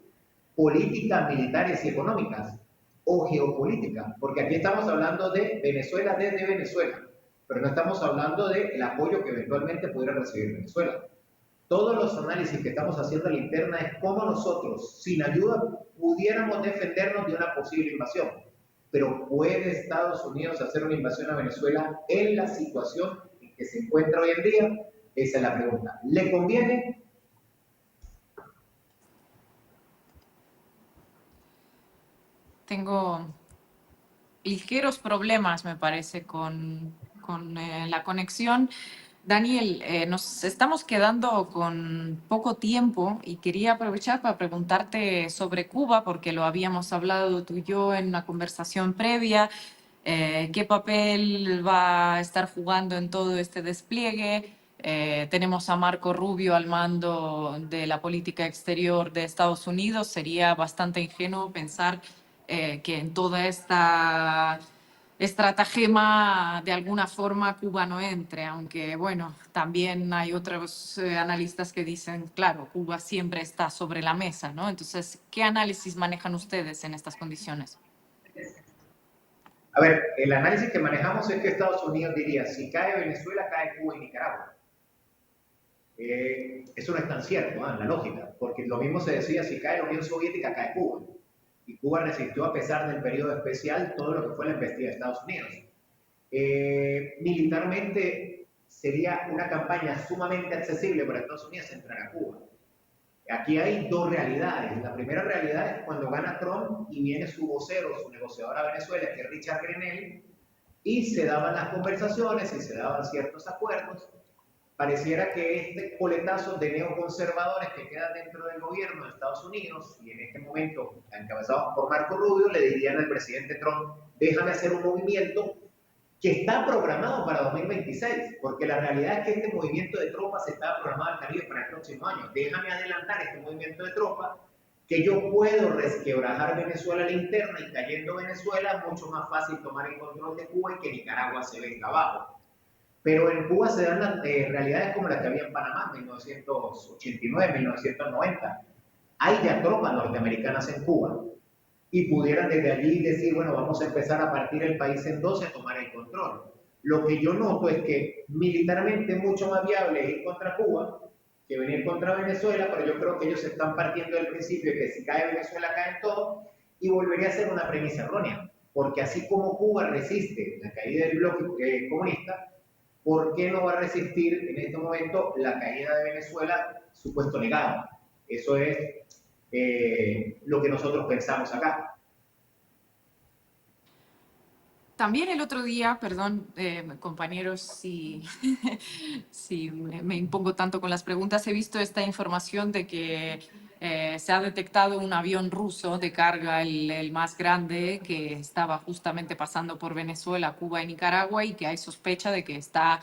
¿Políticas, militares y económicas? ¿O geopolítica? Porque aquí estamos hablando de Venezuela desde Venezuela, pero no estamos hablando del apoyo que eventualmente pudiera recibir Venezuela. Todos los análisis que estamos haciendo en la interna es cómo nosotros, sin ayuda, pudiéramos defendernos de una posible invasión. Pero ¿puede Estados Unidos hacer una invasión a Venezuela en la situación en que se encuentra hoy en día? Esa es la pregunta. ¿Le conviene? Tengo ligeros problemas, me parece, con la conexión. Daniel, nos estamos quedando con poco tiempo y quería aprovechar para preguntarte sobre Cuba, porque lo habíamos hablado tú y yo en una conversación previa. ¿Qué papel va a estar jugando en todo este despliegue? Tenemos a Marco Rubio al mando de la política exterior de Estados Unidos. Sería bastante ingenuo pensar que en toda esta estratagema de alguna forma Cuba no entre, aunque bueno, también hay otros analistas que dicen, claro, Cuba siempre está sobre la mesa, ¿no? Entonces, ¿qué análisis manejan ustedes en estas condiciones? A ver, el análisis que manejamos es que Estados Unidos diría, si cae Venezuela, cae Cuba y Nicaragua. Eso no es tan cierto, en la lógica, porque lo mismo se decía, si cae la Unión Soviética, cae Cuba. Y Cuba resistió a pesar del periodo especial todo lo que fue la embestida de Estados Unidos. Militarmente sería una campaña sumamente accesible para Estados Unidos entrar a Cuba. Aquí hay dos realidades. La primera realidad es cuando gana Trump y viene su vocero, su negociador a Venezuela, que es Richard Grenell, y se daban las conversaciones y se daban ciertos acuerdos. Pareciera que este coletazo de neoconservadores que quedan dentro del gobierno de Estados Unidos y en este momento encabezados por Marco Rubio le dirían al presidente Trump, déjame hacer un movimiento que está programado para 2026, porque la realidad es que este movimiento de tropas está programado en Caribe para el próximo año. Déjame adelantar este movimiento de tropas, que yo puedo resquebrajar Venezuela a la interna y cayendo Venezuela, mucho más fácil tomar el control de Cuba y que Nicaragua se venga abajo. Pero en Cuba se dan las realidades como las que había en Panamá en 1989, 1990. Hay ya tropas norteamericanas en Cuba y pudieran desde allí decir, bueno, vamos a empezar a partir el país en dos y a tomar el control. Lo que yo noto es que militarmente es mucho más viable ir contra Cuba que venir contra Venezuela, pero yo creo que ellos están partiendo del principio de que si cae Venezuela, caen todos, y volvería a ser una premisa errónea, porque así como Cuba resiste la caída del bloque comunista, ¿por qué no va a resistir en este momento la caída de Venezuela, supuesto legado? Eso es lo que nosotros pensamos acá. También el otro día, perdón, compañeros, si, si me impongo tanto con las preguntas, he visto esta información de que se ha detectado un avión ruso de carga, el más grande, que estaba justamente pasando por Venezuela, Cuba y Nicaragua y que hay sospecha de que está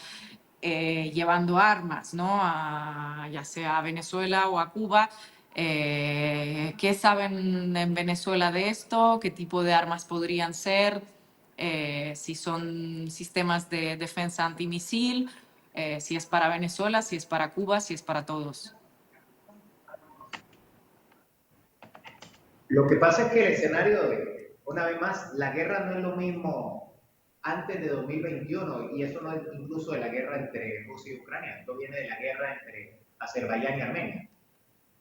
llevando armas, ¿no? Ya sea a Venezuela o a Cuba. ¿Qué saben en Venezuela de esto? ¿Qué tipo de armas podrían ser? Si son sistemas de defensa antimisil, si es para Venezuela, si es para Cuba, si es para todos. Lo que pasa es que el escenario una vez más, la guerra no es lo mismo antes de 2021 y eso no es incluso de la guerra entre Rusia y Ucrania, esto viene de la guerra entre Azerbaiyán y Armenia.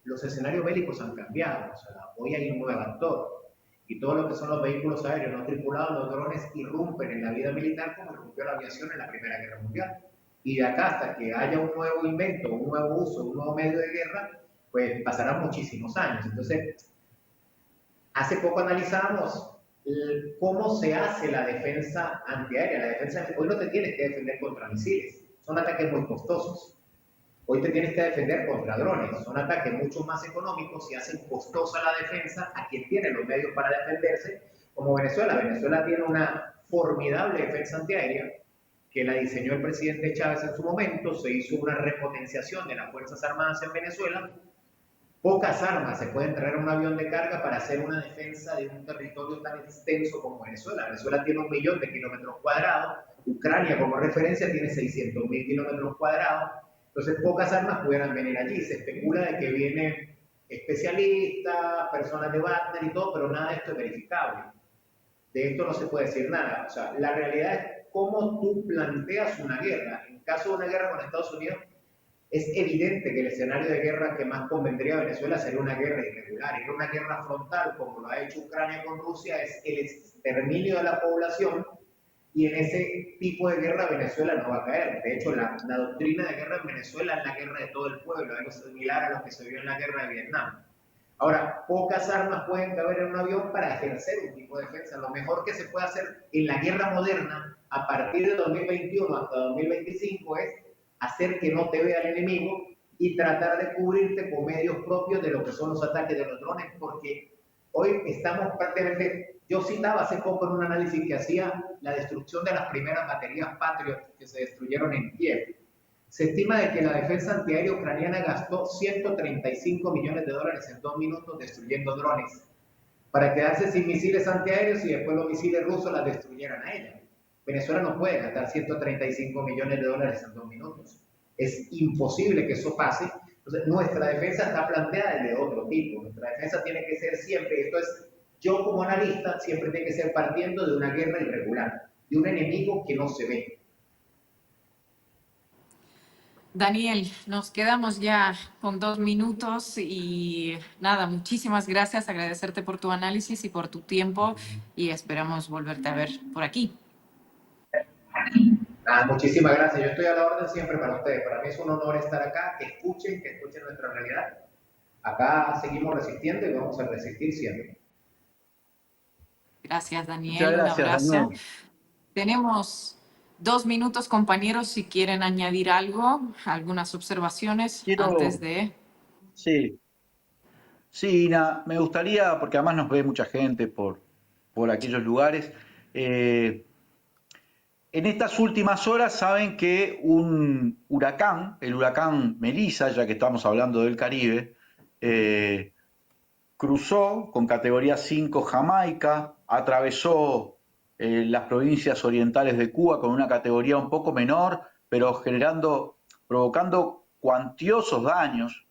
Los escenarios bélicos han cambiado, o sea, hoy hay un nuevo actor y todo lo que son los vehículos aéreos no tripulados, los drones, irrumpen en la vida militar como irrumpió la aviación en la Primera Guerra Mundial. Y de acá hasta que haya un nuevo invento, un nuevo uso, un nuevo medio de guerra, pues pasarán muchísimos años. Entonces, hace poco analizamos cómo se hace la defensa antiaérea. La defensa, hoy no te tienes que defender contra misiles, son ataques muy costosos. Hoy te tienes que defender contra drones, son ataques mucho más económicos y hacen costosa la defensa a quien tiene los medios para defenderse, como Venezuela. Venezuela tiene una formidable defensa antiaérea que la diseñó el presidente Chávez en su momento, se hizo una repotenciación de las Fuerzas Armadas en Venezuela. Pocas armas se pueden traer a un avión de carga para hacer una defensa de un territorio tan extenso como Venezuela. Venezuela tiene 1 millón de kilómetros cuadrados, Ucrania como referencia tiene 600.000 kilómetros cuadrados, entonces pocas armas pudieran venir allí. Se especula de que vienen especialistas, personas de Wagner y todo, pero nada de esto es verificable. De esto no se puede decir nada. O sea, la realidad es cómo tú planteas una guerra. En caso de una guerra con Estados Unidos, es evidente que el escenario de guerra que más convendría a Venezuela sería una guerra irregular. Y una guerra frontal, como lo ha hecho Ucrania con Rusia, es el exterminio de la población, y en ese tipo de guerra Venezuela no va a caer. De hecho, la doctrina de guerra en Venezuela es la guerra de todo el pueblo, algo similar a lo que se vio en la guerra de Vietnam. Ahora, pocas armas pueden caber en un avión para ejercer un tipo de defensa. Lo mejor que se puede hacer en la guerra moderna, a partir de 2021 hasta 2025, es hacer que no te vea el enemigo y tratar de cubrirte con medios propios de lo que son los ataques de los drones, porque hoy estamos prácticamente, yo citaba hace poco en un análisis que hacía la destrucción de las primeras baterías Patriot que se destruyeron en Kiev. Se estima de que la defensa antiaérea ucraniana gastó $135 millones en 2 minutos destruyendo drones para quedarse sin misiles antiaéreos y después los misiles rusos las destruyeran a ella. Venezuela no puede gastar $135 millones en 2 minutos. Es imposible que eso pase. Entonces, nuestra defensa está planteada de otro tipo. Nuestra defensa tiene que ser siempre, esto es, yo como analista, siempre tiene que ser partiendo de una guerra irregular, de un enemigo que no se ve. Daniel, nos quedamos ya con 2 minutos y nada, muchísimas gracias, agradecerte por tu análisis y por tu tiempo y esperamos volverte a ver por aquí. Muchísimas gracias, yo estoy a la orden siempre para ustedes, para mí es un honor estar acá, que escuchen nuestra realidad. Acá seguimos resistiendo y vamos a resistir siempre. Gracias, Daniel. Muchas gracias, un abrazo. Daniel. Tenemos 2 minutos, compañeros, si quieren añadir algo, algunas observaciones antes de... Sí, me gustaría, porque además nos ve mucha gente por aquellos lugares. En estas últimas horas saben que un huracán, el huracán Melissa, ya que estamos hablando del Caribe, cruzó con categoría 5 Jamaica, atravesó las provincias orientales de Cuba con una categoría un poco menor, pero provocando cuantiosos daños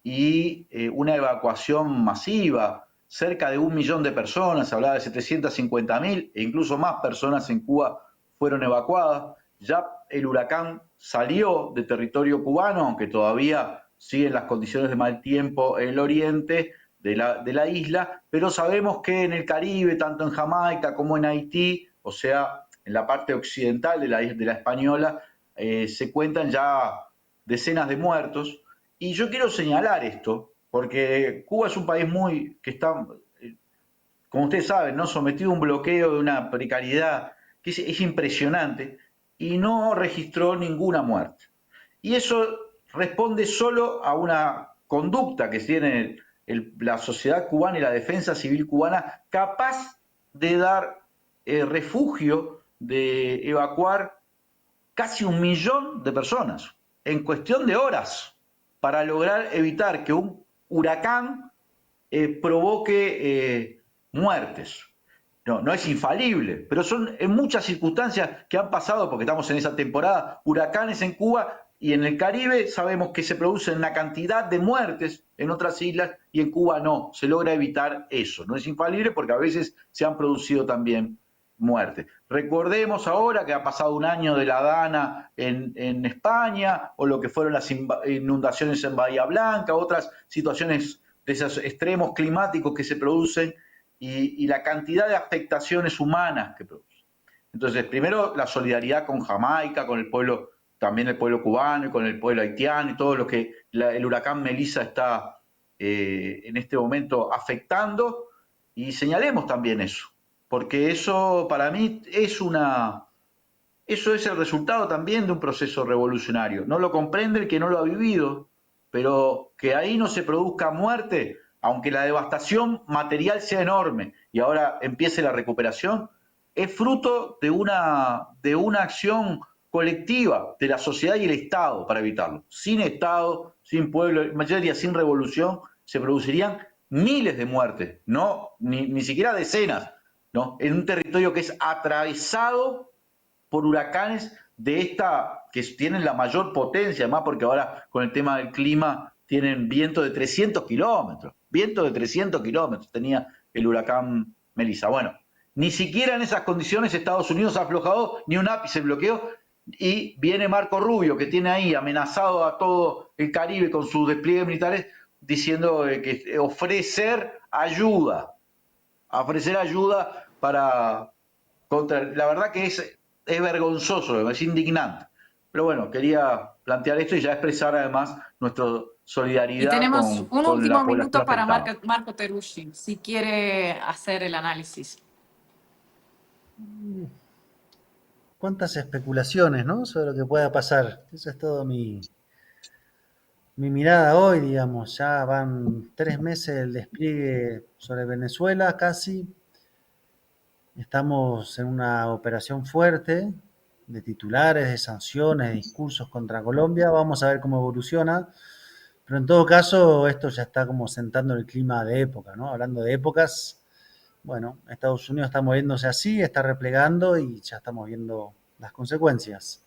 y una evacuación masiva. Cerca de 1 millón de personas, se hablaba de 750.000 e incluso más personas en Cuba fueron evacuadas. Ya el huracán salió de territorio cubano, aunque todavía siguen las condiciones de mal tiempo en el oriente de la isla, pero sabemos que en el Caribe, tanto en Jamaica como en Haití, o sea, en la parte occidental de la Española, se cuentan ya decenas de muertos. Y yo quiero señalar esto, porque Cuba es un país que está, como ustedes saben, ¿no?, sometido a un bloqueo de una precariedad que es impresionante y no registró ninguna muerte. Y eso responde solo a una conducta que tiene la sociedad cubana y la defensa civil cubana, capaz de dar refugio, de evacuar casi 1 millón de personas en cuestión de horas para lograr evitar que un huracán provoque muertes. No es infalible, pero son en muchas circunstancias que han pasado, porque estamos en esa temporada, huracanes en Cuba y en el Caribe sabemos que se producen una cantidad de muertes en otras islas y en Cuba no, se logra evitar eso. No es infalible porque a veces se han producido también muertes. Recordemos ahora que ha pasado 1 año de la Dana en España, o lo que fueron las inundaciones en Bahía Blanca, otras situaciones de esos extremos climáticos que se producen y la cantidad de afectaciones humanas que produce. Entonces, primero la solidaridad con Jamaica, con el pueblo, también el pueblo cubano y con el pueblo haitiano y todo lo que el huracán Melissa está en este momento afectando, y señalemos también eso, porque eso para mí eso es el resultado también de un proceso revolucionario. No lo comprende el que no lo ha vivido, pero que ahí no se produzca muerte, aunque la devastación material sea enorme y ahora empiece la recuperación, es fruto de una acción colectiva de la sociedad y el Estado para evitarlo. Sin Estado, sin pueblo, en mayoría sin revolución, se producirían miles de muertes, no ni siquiera decenas, ¿no? En un territorio que es atravesado por huracanes de esta, que tienen la mayor potencia, además porque ahora con el tema del clima tienen viento de 300 kilómetros, viento de 300 kilómetros tenía el huracán Melissa. Bueno, ni siquiera en esas condiciones Estados Unidos ha aflojado ni un ápice de bloqueo, y viene Marco Rubio, que tiene ahí amenazado a todo el Caribe con sus despliegues militares, diciendo que ofrecer ayuda para contra. La verdad que es vergonzoso, es indignante. Pero bueno, quería plantear esto y ya expresar además nuestra Y solidaridad tenemos un con la último población minuto para afectada. Marco Terusci, si quiere hacer el análisis. Cuántas especulaciones, ¿no? Sobre lo que pueda pasar. Esa es todo mi mirada hoy, digamos. Ya van 3 meses del despliegue sobre Venezuela, casi. Estamos en una operación fuerte de titulares, de sanciones, de discursos contra Colombia. Vamos a ver cómo evoluciona. Pero en todo caso, esto ya está como sentando el clima de época, ¿no? Hablando de épocas, bueno, Estados Unidos está moviéndose así, está replegando y ya estamos viendo las consecuencias.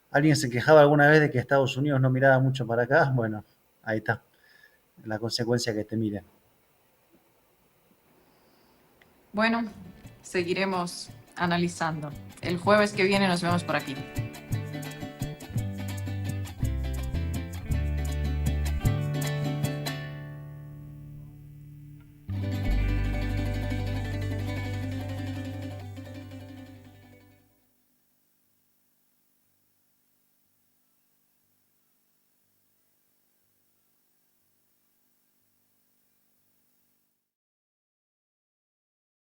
¿Alguien se quejaba alguna vez de que Estados Unidos no miraba mucho para acá? Bueno, ahí está, la consecuencia que te miren. Bueno, seguiremos analizando. El jueves que viene nos vemos por aquí.